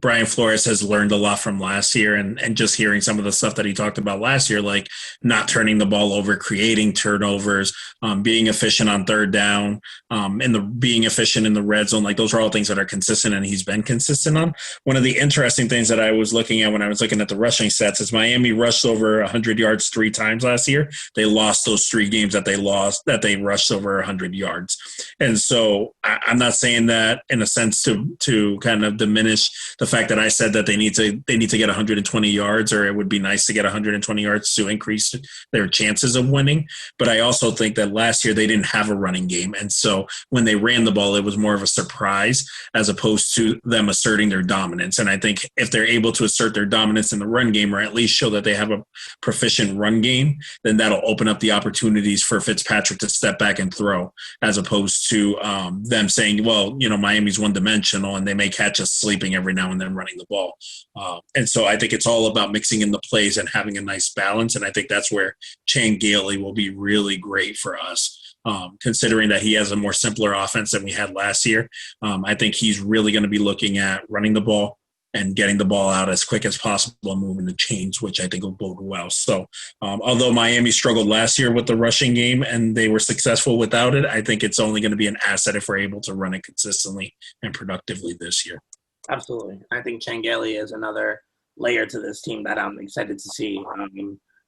Brian Flores has learned a lot from last year, and just hearing some of the stuff that he talked about last year, like not turning the ball over, creating turnovers, being efficient on third down, and being efficient in the red zone, like those are all things that are consistent, and he's been consistent on. One of the interesting things that I was looking at when I was looking at the rushing stats is Miami rushed over 100 yards 3 times last year. They lost those 3 games that they rushed over 100 yards. And so I'm not saying that in a sense to kind of diminish the fact that I said that they need to get 120 yards, or it would be nice to get 120 yards to increase their chances of winning. But I also think that last year they didn't have a running game. And so when they ran the ball, it was more of a surprise as opposed to them asserting their dominance. And I think if they're able to assert their dominance in the run game, or at least show that they have a proficient run game, then that'll open up the opportunities for Fitzpatrick to step back and throw, as opposed to them saying, well, Miami's one-dimensional and they may catch us sleeping every now and then running the ball. And so I think it's all about mixing in the plays and having a nice balance. And I think that's where Chan Gailey will be really great for us. Considering that he has a more simpler offense than we had last year. I think he's really going to be looking at running the ball and getting the ball out as quick as possible and moving the chains, which I think will bode well. So although Miami struggled last year with the rushing game and they were successful without it, I think it's only going to be an asset if we're able to run it consistently and productively this year. Absolutely. I think Chan Gailey is another layer to this team that I'm excited to see.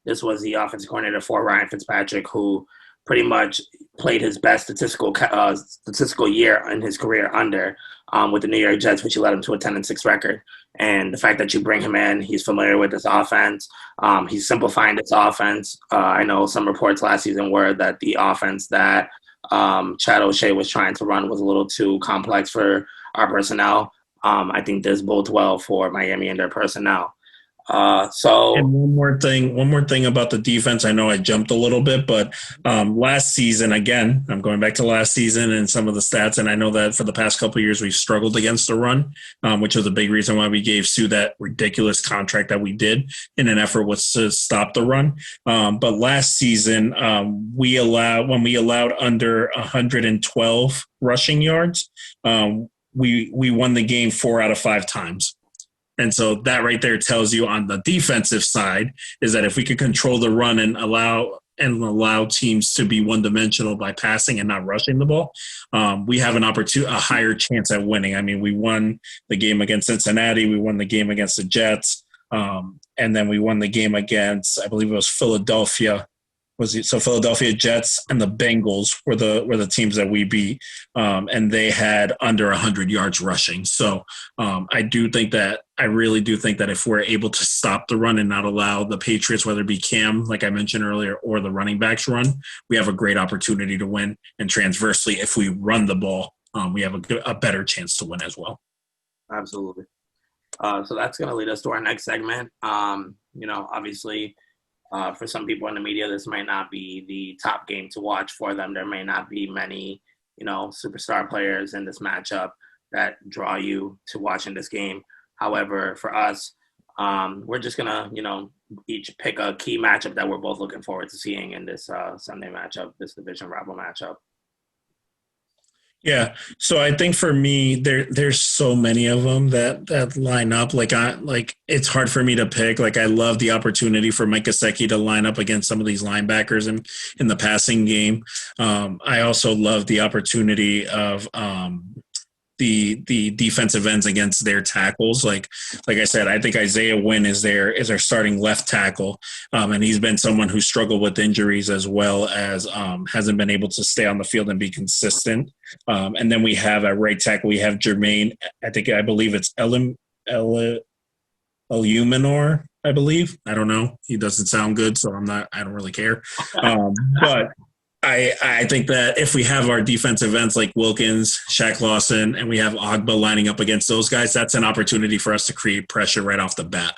This was the offensive coordinator for Ryan Fitzpatrick, who pretty much played his best statistical year in his career under with the New York Jets, which led him to a 10-6 record. And the fact that you bring him in, he's familiar with this offense. He's simplifying this offense. I know some reports last season were that the offense that Chad O'Shea was trying to run was a little too complex for our personnel. I think this bodes well for Miami and their personnel. And one more thing about the defense. I know I jumped a little bit, but last season, again, I'm going back to last season and some of the stats. And I know that for the past couple of years, we've struggled against the run, which was a big reason why we gave Sue that ridiculous contract that we did in an effort was to stop the run. But last season, when we allowed under 112 rushing yards, we won the game 4 out of 5 times. And so that right there tells you on the defensive side is that if we could control the run and allow teams to be one-dimensional by passing and not rushing the ball, we have a higher chance at winning. I mean, we won the game against Cincinnati. We won the game against the Jets. And then we won the game against, I believe it was Philadelphia. So Philadelphia Jets and the Bengals were the teams that we beat, and they had under 100 yards rushing. So I really do think that if we're able to stop the run and not allow the Patriots, whether it be Cam, like I mentioned earlier, or the running backs run, we have a great opportunity to win. And transversely, if we run the ball, we have a better chance to win as well. Absolutely. So that's going to lead us to our next segment. Obviously, for some people in the media, this might not be the top game to watch for them. There may not be many, superstar players in this matchup that draw you to watching this game. However, for us, we're just going to, each pick a key matchup that we're both looking forward to seeing in this Sunday matchup, this division rival matchup. Yeah, so I think for me, there's so many of them that line up. Like it's hard for me to pick. Like I love the opportunity for Mike Gesicki to line up against some of these linebackers in the passing game. I also love the opportunity of the defensive ends against their tackles. Like I said, I think Isaiah Wynn is our starting left tackle, and he's been someone who struggled with injuries as well as hasn't been able to stay on the field and be consistent. And then we have at right tackle, we have Jermaine. I believe it's Eluminor. I believe. I don't know. He doesn't sound good, so I don't really care. But I think that if we have our defensive ends like Wilkins, Shaq Lawson, and we have Ogba lining up against those guys, that's an opportunity for us to create pressure right off the bat,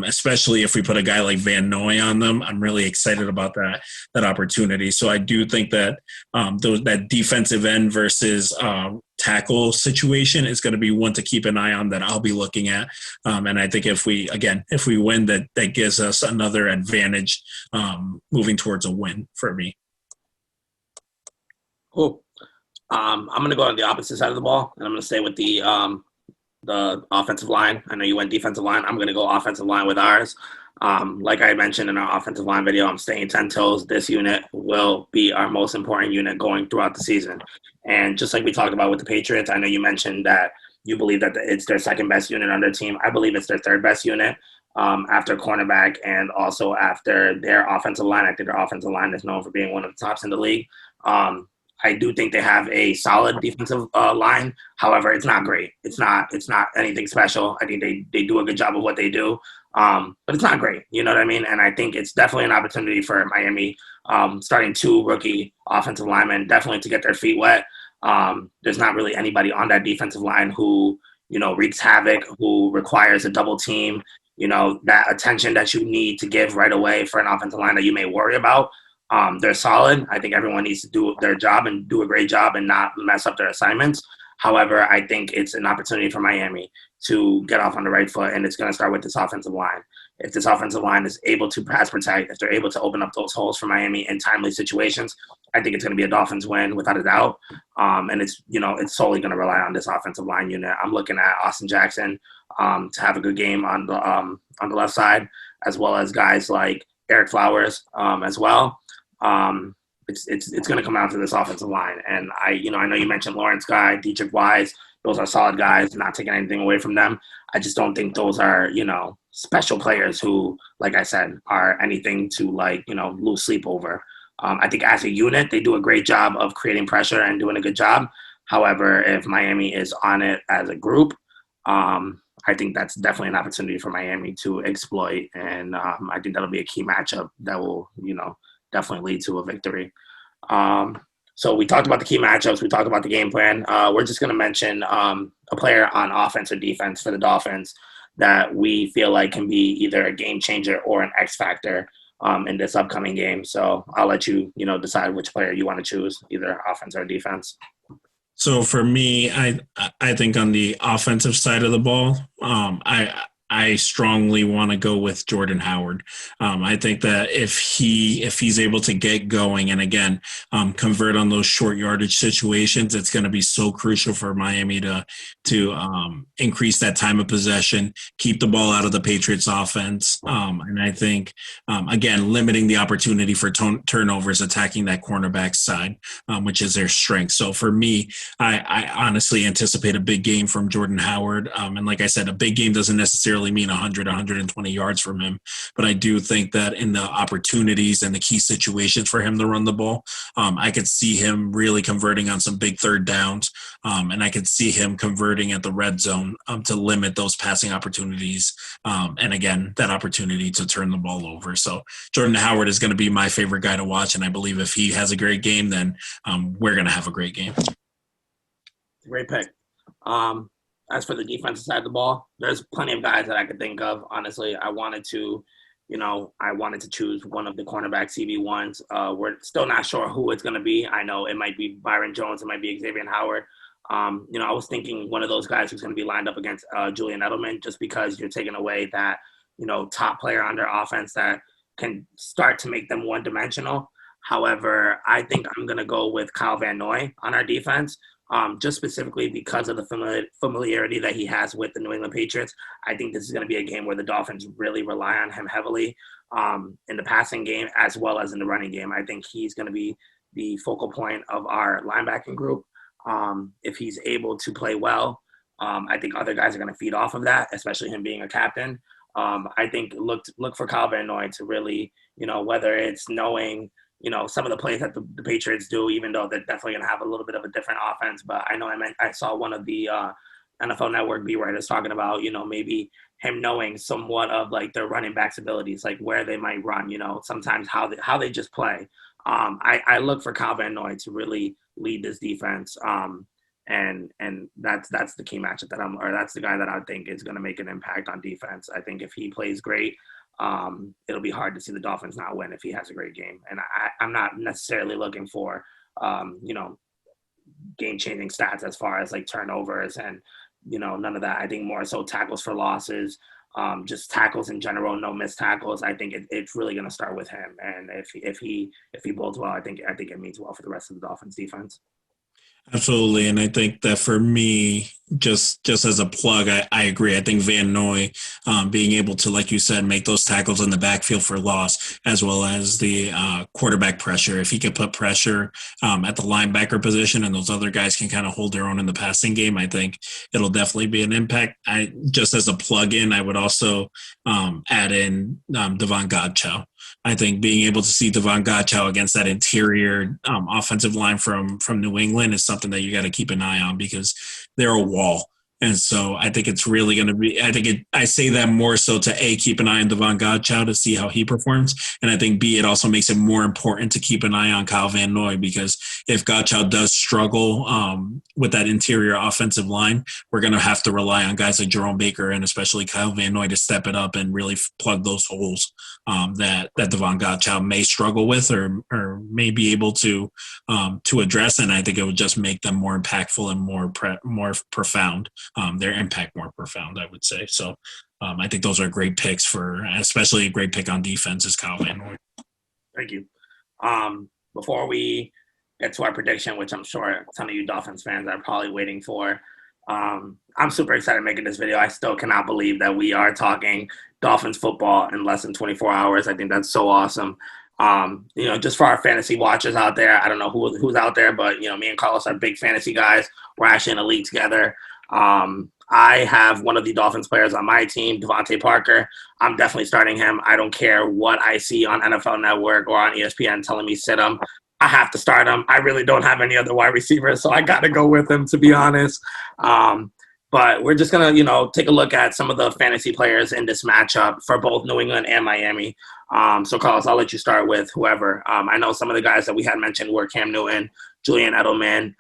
especially if we put a guy like Van Noy on them. I'm really excited about that opportunity. So I do think that that defensive end versus tackle situation is going to be one to keep an eye on that I'll be looking at. And I think if we win, that gives us another advantage moving towards a win for me. Cool. I'm going to go on the opposite side of the ball, and I'm going to stay with the offensive line. I know you went defensive line. I'm going to go offensive line with ours. Like I mentioned in our offensive line video, I'm staying 10 toes. This unit will be our most important unit going throughout the season. And just like we talked about with the Patriots, I know you mentioned that you believe that it's their second best unit on their team. I believe it's their third best unit after cornerback and also after their offensive line. I think their offensive line is known for being one of the tops in the league. I do think they have a solid defensive line. However, it's not great. It's not anything special. I think they do a good job of what they do, but it's not great. You know what I mean? And I think it's definitely an opportunity for Miami, starting 2 rookie offensive linemen, definitely to get their feet wet. There's not really anybody on that defensive line who, wreaks havoc, who requires a double team, that attention that you need to give right away for an offensive line that you may worry about. They're solid. I think everyone needs to do their job and do a great job and not mess up their assignments. However, I think it's an opportunity for Miami to get off on the right foot, and it's going to start with this offensive line. If this offensive line is able to pass protect, if they're able to open up those holes for Miami in timely situations, I think it's going to be a Dolphins win without a doubt. And it's solely going to rely on this offensive line unit. I'm looking at Austin Jackson to have a good game on the left side, as well as guys like Eric Flowers as well. It's going to come down to this offensive line. And I know you mentioned Lawrence Guy, Dietrich Wise. Those are solid guys, not taking anything away from them. I just don't think those are, special players who, like I said, are anything to lose sleep over. I think as a unit, they do a great job of creating pressure and doing a good job. However, if Miami is on it as a group, I think that's definitely an opportunity for Miami to exploit. And I think that'll be a key matchup that will, definitely lead to a victory. So we talked about the key matchups. We talked about the game plan. We're just going to mention a player on offense or defense for the Dolphins that we feel like can be either a game changer or an X factor in this upcoming game. So I'll let you, decide which player you want to choose, either offense or defense. So for me, I think on the offensive side of the ball, I strongly want to go with Jordan Howard. I think that if he's able to get going and again convert on those short yardage situations, it's going to be so crucial for Miami to increase that time of possession, keep the ball out of the Patriots offense, and I think again limiting the opportunity for turnovers, attacking that cornerback side, which is their strength. So for me, I honestly anticipate a big game from Jordan Howard, and like I said, a big game doesn't necessarily necessarily mean 100, 120 yards from him. But I do think that in the opportunities and the key situations for him to run the ball, I could see him really converting on some big third downs. And I could see him converting at the red zone to limit those passing opportunities. And again, that opportunity to turn the ball over. So Jordan Howard is going to be my favorite guy to watch. And I believe if he has a great game, then we're going to have a great game. Great pick. As for the defensive side of the ball, there's plenty of guys that I could think of. Honestly, I wanted to choose one of the cornerback CB1s. We're still not sure who it's going to be. I know it might be Byron Jones. It might be Xavier Howard. I was thinking one of those guys who's going to be lined up against Julian Edelman, just because you're taking away that, top player on their offense that can start to make them one-dimensional. However, I think I'm going to go with Kyle Van Noy on our defense. Just specifically because of the familiarity that he has with the New England Patriots. I think this is going to be a game where the Dolphins really rely on him heavily in the passing game as well as in the running game. I think he's going to be the focal point of our linebacking group. If he's able to play well, I think other guys are going to feed off of that, especially him being a captain. I think look for Kyle Van Noy to really, whether it's knowing – some of the plays that the Patriots do, even though they're definitely going to have a little bit of a different offense. But I saw one of the NFL Network beat writers talking about, maybe him knowing somewhat of like their running backs' abilities, like where they might run, sometimes how they just play. I look for Kyle Van Noy to really lead this defense. And that's the key matchup that's the guy that I think is going to make an impact on defense. I think if he plays great, it'll be hard to see the Dolphins not win if he has a great game. And I'm not necessarily looking for, game-changing stats as far as like turnovers and, none of that. I think more so tackles for losses, just tackles in general, no missed tackles. I think it's really going to start with him. And if he bolds well, I think it means well for the rest of the Dolphins defense. Absolutely. And I think that for me, just as a plug, I agree. I think Van Noy being able to, like you said, make those tackles in the backfield for loss, as well as the quarterback pressure. If he could put pressure at the linebacker position and those other guys can kind of hold their own in the passing game, I think it'll definitely be an impact. Just as a plug-in, I would also add in Davon Godchow. I think being able to see Davon Godchow against that interior offensive line from New England is something that you got to keep an eye on, because they're a wall. And so I think it's really going to be – I say that more so to, A, keep an eye on Davon Godchow to see how he performs. And I think, B, it also makes it more important to keep an eye on Kyle Van Noy, because if Godchow does struggle with that interior offensive line, we're going to have to rely on guys like Jerome Baker and especially Kyle Van Noy to step it up and really plug those holes that Davon Godchow may struggle with or may be able to address. And I think it would just make them more impactful and more profound. Their impact more profound, I would say. So I think those are great picks especially a great pick on defense is Kyle Van Noy. Thank you. Before we get to our prediction, which I'm sure some of you Dolphins fans are probably waiting for, I'm super excited making this video. I still cannot believe that we are talking Dolphins football in less than 24 hours. I think that's so awesome. Just for our fantasy watchers out there, I don't know who's out there, but, me and Carlos are big fantasy guys. We're actually in a league together. I have one of the Dolphins players on my team, Devontae Parker. I'm definitely starting him. I don't care what I see on NFL Network or on ESPN telling me sit him. I have to start him. I really don't have any other wide receivers, so I got to go with him, to be honest. But we're just going to, take a look at some of the fantasy players in this matchup for both New England and Miami. So, Carlos, I'll let you start with whoever. I know some of the guys that we had mentioned were Cam Newton, Julian Edelman,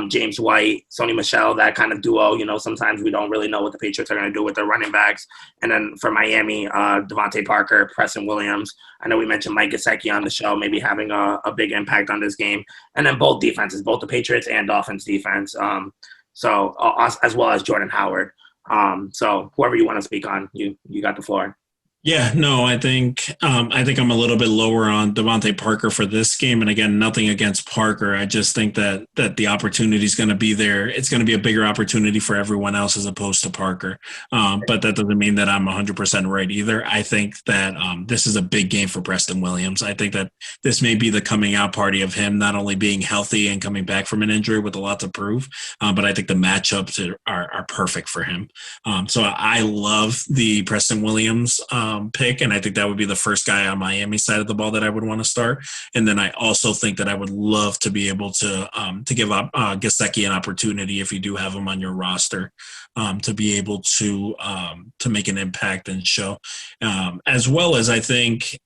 James White, Sony Michel, that kind of duo. Sometimes we don't really know what the Patriots are going to do with their running backs. And then for Miami, Devontae Parker, Preston Williams. I know we mentioned Mike Gesicki on the show, maybe having a big impact on this game. And then both defenses, both the Patriots and Dolphins defense. As well as Jordan Howard. So whoever you want to speak on, you got the floor. Yeah, no, I think I'm a little bit lower on Devontae Parker for this game, and again, nothing against Parker. I just think that the opportunity is going to be there. It's going to be a bigger opportunity for everyone else as opposed to Parker. But that doesn't mean that I'm 100% right either. I think that this is a big game for Preston Williams. I think that this may be the coming out party of him not only being healthy and coming back from an injury with a lot to prove, but I think the matchups are perfect for him. So I love the Preston Williams pick, and I think that would be the first guy on Miami side of the ball that I would want to start. And then I also think that I would love to be able to give up Gesicki an opportunity if you do have him on your roster to be able to make an impact and show, as well as I think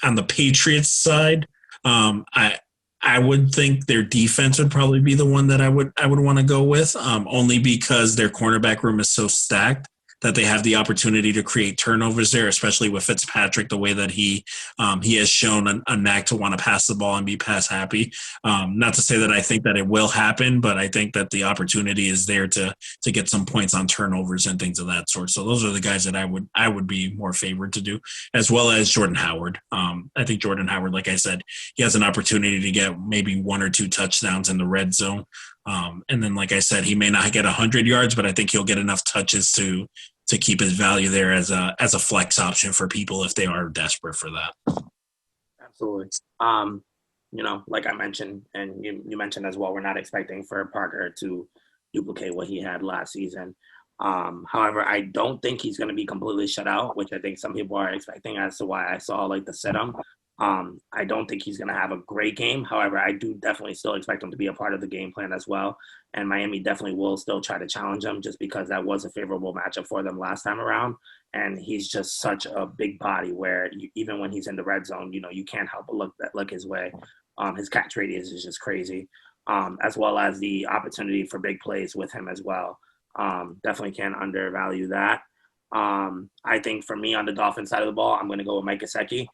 on the Patriots side, I would think their defense would probably be the one that I would want to go with, only because their cornerback room is so stacked that they have the opportunity to create turnovers there, especially with Fitzpatrick, the way that he has shown a knack to want to pass the ball and be pass happy. Not to say that I think that it will happen, but I think that the opportunity is there to get some points on turnovers and things of that sort. So those are the guys that I would be more favored to do, as well as Jordan Howard. I think Jordan Howard, like I said, he has an opportunity to get maybe one or two touchdowns in the red zone. And then, like I said, he may not get 100 yards, but I think he'll get enough touches to keep his value there as a flex option for people if they are desperate for that. Absolutely. Like I mentioned, and you mentioned as well, we're not expecting for Parker to duplicate what he had last season. However, I don't think he's going to be completely shut out, which I think some people are expecting as to why I saw like the sit him. I don't think he's going to have a great game. However, I do definitely still expect him to be a part of the game plan as well. And Miami definitely will still try to challenge him just because that was a favorable matchup for them last time around. And he's just such a big body where even when he's in the red zone, you can't help but look his way. His catch radius is just crazy, as well as the opportunity for big plays with him as well. Definitely can't undervalue that. I think for me on the Dolphins side of the ball, I'm going to go with Mike Gesicki.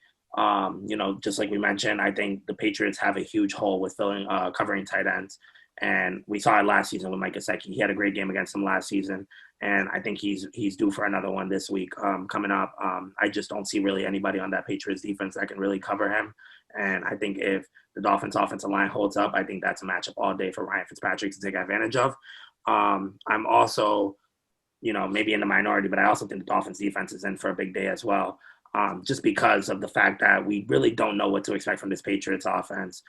Just like we mentioned, I think the Patriots have a huge hole with covering tight ends. And we saw it last season with Mike Gesicki. He had a great game against them last season. And I think he's due for another one this week coming up. I just don't see really anybody on that Patriots defense that can really cover him. And I think if the Dolphins offensive line holds up, I think that's a matchup all day for Ryan Fitzpatrick to take advantage of. I'm also, maybe in the minority, but I also think the Dolphins defense is in for a big day as well. Just because of the fact that we really don't know what to expect from this Patriots offense.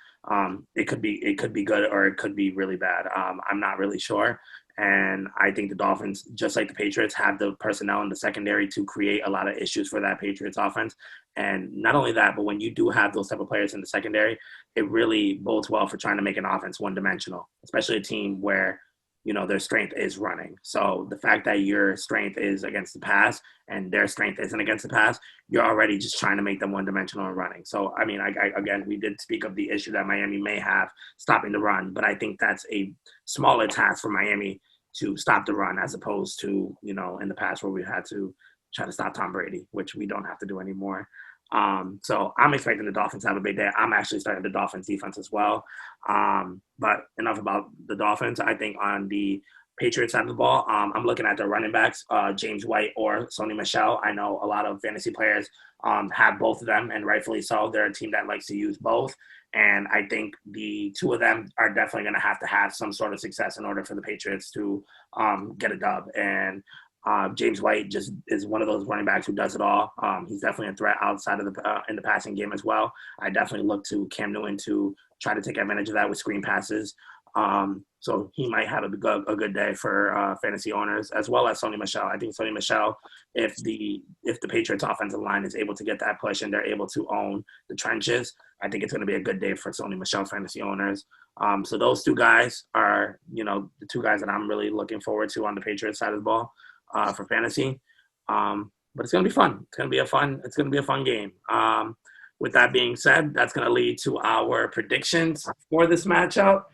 It could be good or it could be really bad. I'm not really sure. And I think the Dolphins, just like the Patriots, have the personnel in the secondary to create a lot of issues for that Patriots offense. And not only that, but when you do have those type of players in the secondary, it really bodes well for trying to make an offense one-dimensional, especially a team where their strength is running. So the fact that your strength is against the pass and their strength isn't against the pass, you're already just trying to make them one-dimensional and running. So, I mean, again, we did speak of the issue that Miami may have stopping the run, but I think that's a smaller task for Miami to stop the run as opposed to, in the past where we had to try to stop Tom Brady, which we don't have to do anymore. So I'm expecting the Dolphins to have a big day. I'm actually starting the Dolphins defense as well. But enough about the Dolphins. I think on the Patriots side of the ball, I'm looking at their running backs, James White or Sony Michel. I know a lot of fantasy players have both of them, and rightfully so. They're a team that likes to use both. And I think the two of them are definitely going to have some sort of success in order for the Patriots to get a dub. And James White just is one of those running backs who does it all. He's definitely a threat outside of in the passing game as well. I definitely look to Cam Newton to try to take advantage of that with screen passes. So he might have a good day for fantasy owners, as well as Sony Michel. I think Sony Michel, if the Patriots offensive line is able to get that push and they're able to own the trenches, I think it's going to be a good day for Sony Michel fantasy owners. So those two guys are, the two guys that I'm really looking forward to on the Patriots side of the ball for fantasy. But it's going to be fun. It's going to be a fun game. With that being said, that's going to lead to our predictions for this matchup.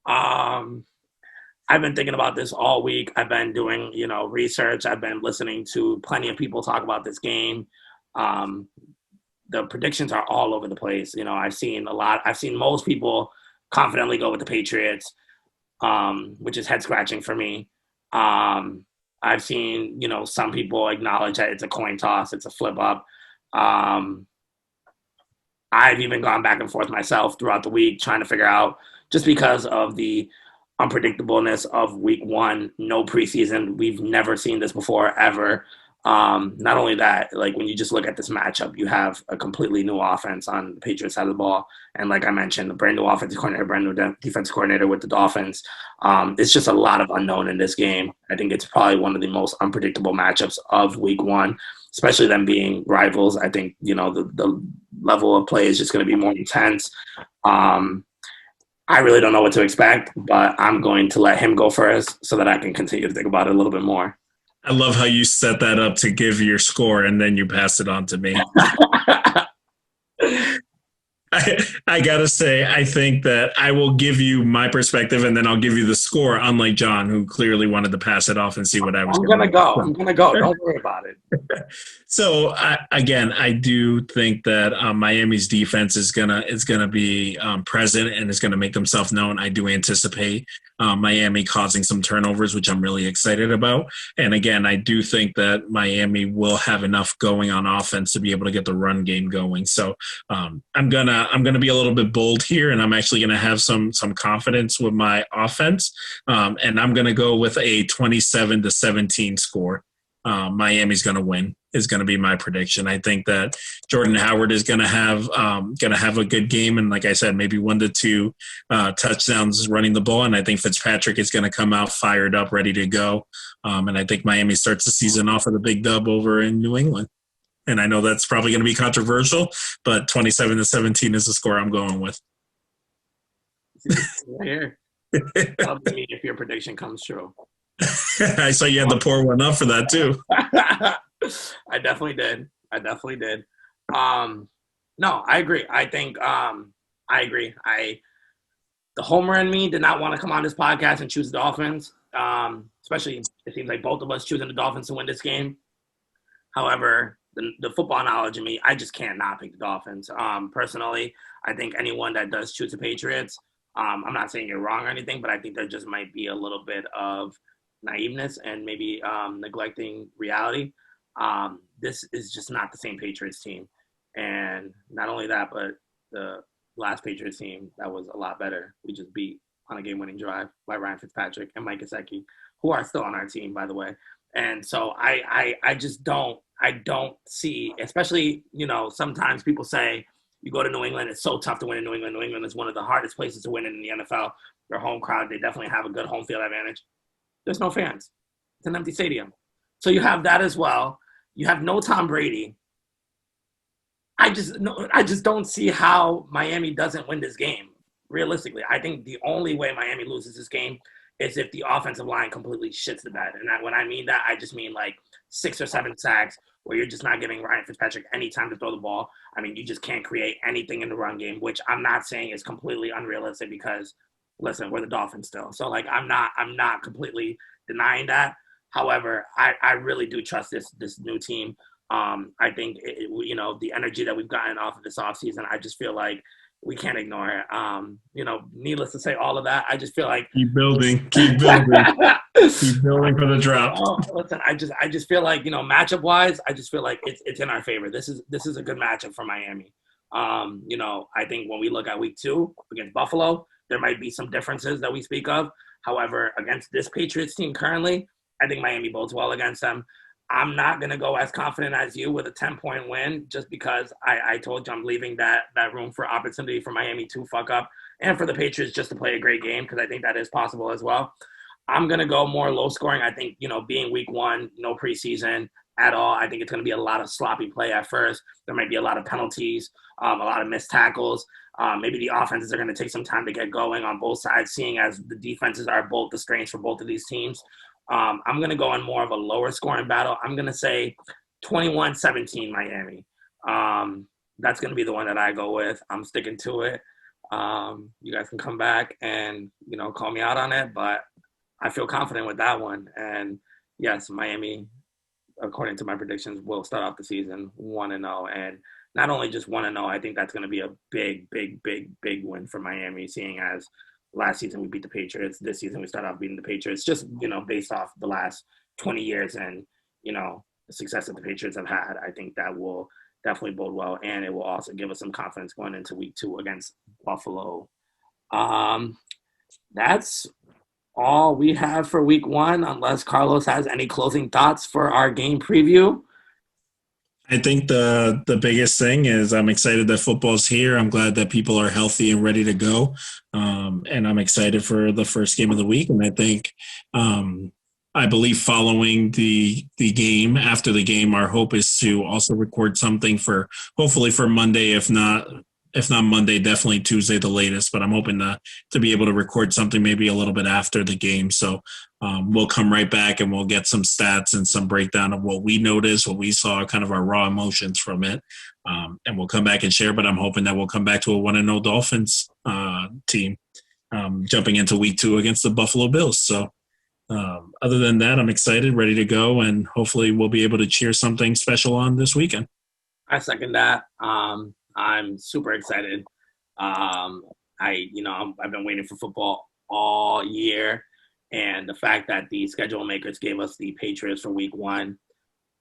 I've been thinking about this all week. I've been doing, research. I've been listening to plenty of people talk about this game. The predictions are all over the place. I've seen most people confidently go with the Patriots, which is head scratching for me. I've seen, some people acknowledge that it's a coin toss, it's a flip up. Um, I've even gone back and forth myself throughout the week trying to figure out just because of the unpredictableness of week one, no preseason. We've never seen this before ever. Not only that, like when you just look at this matchup, you have a completely new offense on the Patriots side of the ball. And like I mentioned, a brand new offensive coordinator, brand new defense coordinator with the Dolphins. It's just a lot of unknown in this game. I think it's probably one of the most unpredictable matchups of week one, especially them being rivals. I think, the level of play is just going to be more intense. I really don't know what to expect, but I'm going to let him go first so that I can continue to think about it a little bit more. I love how you set that up to give your score and then you pass it on to me. I gotta say, I think that I will give you my perspective and then I'll give you the score, unlike John, who clearly wanted to pass it off and see what I was I'm going gonna to go. do. I'm gonna go. Don't worry about it. So again, I do think that Miami's defense is gonna be present and is gonna make themselves known. I do anticipate Miami causing some turnovers, which I'm really excited about. And again, I do think that Miami will have enough going on offense to be able to get the run game going. So I'm gonna be a little bit bold here, and I'm actually gonna have some confidence with my offense, and I'm gonna go with a 27-17 score. Miami's going to win is going to be my prediction. I think that Jordan Howard is going to have a good game, and like I said, maybe 1 to 2 touchdowns running the ball. And I think Fitzpatrick is going to come out fired up, ready to go. And I think Miami starts the season off with a big dub over in New England. And I know that's probably going to be controversial, but 27-17 is the score I'm going with. Right here. Tell me if your prediction comes true. I saw you had to pour one up for that too. I definitely did. No, I agree. I think I agree. The homer in me did not want to come on this podcast and choose the Dolphins. Especially it seems like both of us choosing the Dolphins to win this game. However, the football knowledge in me, I just can't not pick the Dolphins. Personally, I think anyone that does choose the Patriots, I'm not saying you're wrong or anything, but I think there just might be a little bit of naiveness and maybe neglecting reality. This is just not the same Patriots team. And not only that, but the last Patriots team that was a lot better. We just beat on a game-winning drive by Ryan Fitzpatrick and Mike Gesicki, who are still on our team, by the way. And so I just don't see, especially, sometimes people say you go to New England, it's so tough to win in New England. New England is one of the hardest places to win in the NFL. Their home crowd, they definitely have a good home field advantage. There's no fans. It's an empty stadium. So you have that as well. You have no Tom Brady. I just don't see how Miami doesn't win this game. Realistically, I think the only way Miami loses this game is if the offensive line completely shits the bed. And when I mean that, I just mean like 6 or 7 sacks where you're just not giving Ryan Fitzpatrick any time to throw the ball. I mean, you just can't create anything in the run game, which I'm not saying is completely unrealistic because listen, we're the Dolphins still. So like I'm not completely denying that. However, I really do trust this new team. I think the energy that we've gotten off of this offseason, I just feel like we can't ignore it. Needless to say all of that, I just feel like keep building, keep building for the drop. Listen, I just feel like, matchup wise, I just feel like it's in our favor. This is a good matchup for Miami. I think when we look at week 2 against Buffalo, there might be some differences that we speak of. However, against this Patriots team currently, I think Miami bodes well against them. I'm not going to go as confident as you with a 10-point win just because I told you I'm leaving that room for opportunity for Miami to fuck up and for the Patriots just to play a great game because I think that is possible as well. I'm going to go more low scoring. I think, being week 1, no preseason at all, I think it's going to be a lot of sloppy play at first. There might be a lot of penalties, a lot of missed tackles. Maybe the offenses are going to take some time to get going on both sides, seeing as the defenses are both the strengths for both of these teams. I'm going to go on more of a lower scoring battle. I'm going to say 21-17 Miami. That's going to be the one that I go with. I'm sticking to it. You guys can come back and, call me out on it, but I feel confident with that one. And yes, Miami, according to my predictions, will start off the season 1-0. And not only just 1-0, I think that's going to be a big, big, big, big win for Miami, seeing as last season we beat the Patriots. This season we start off beating the Patriots, just, based off the last 20 years and, the success that the Patriots have had. I think that will definitely bode well, and it will also give us some confidence going into week 2 against Buffalo. Um, that's all we have for week 1, unless Carlos has any closing thoughts for our game preview. I think the biggest thing is I'm excited that football's here. I'm glad that people are healthy and ready to go, and I'm excited for the first game of the week. And I think I believe following the game after the game, our hope is to also record something for hopefully for Monday, if not Monday, definitely Tuesday the latest. But I'm hoping to be able to record something maybe a little bit after the game. So we'll come right back and we'll get some stats and some breakdown of what we noticed, what we saw, kind of our raw emotions from it. And we'll come back and share. But I'm hoping that we'll come back to a 1-0 Dolphins team jumping into week 2 against the Buffalo Bills. So other than that, I'm excited, ready to go, and hopefully we'll be able to cheer something special on this weekend. I second that. I'm super excited. I've been waiting for football all year, and the fact that the schedule makers gave us the Patriots for week 1,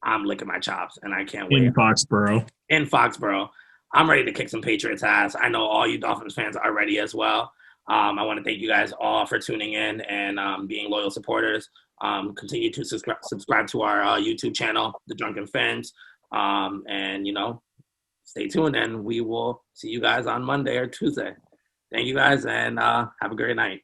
I'm licking my chops, and I can't wait. In Foxborough. In Foxborough, I'm ready to kick some Patriots ass. I know all you Dolphins fans are ready as well. I want to thank you guys all for tuning in and being loyal supporters. Continue to subscribe to our YouTube channel, The Drunken Fans. And, stay tuned, and we will see you guys on Monday or Tuesday. Thank you guys, and have a great night.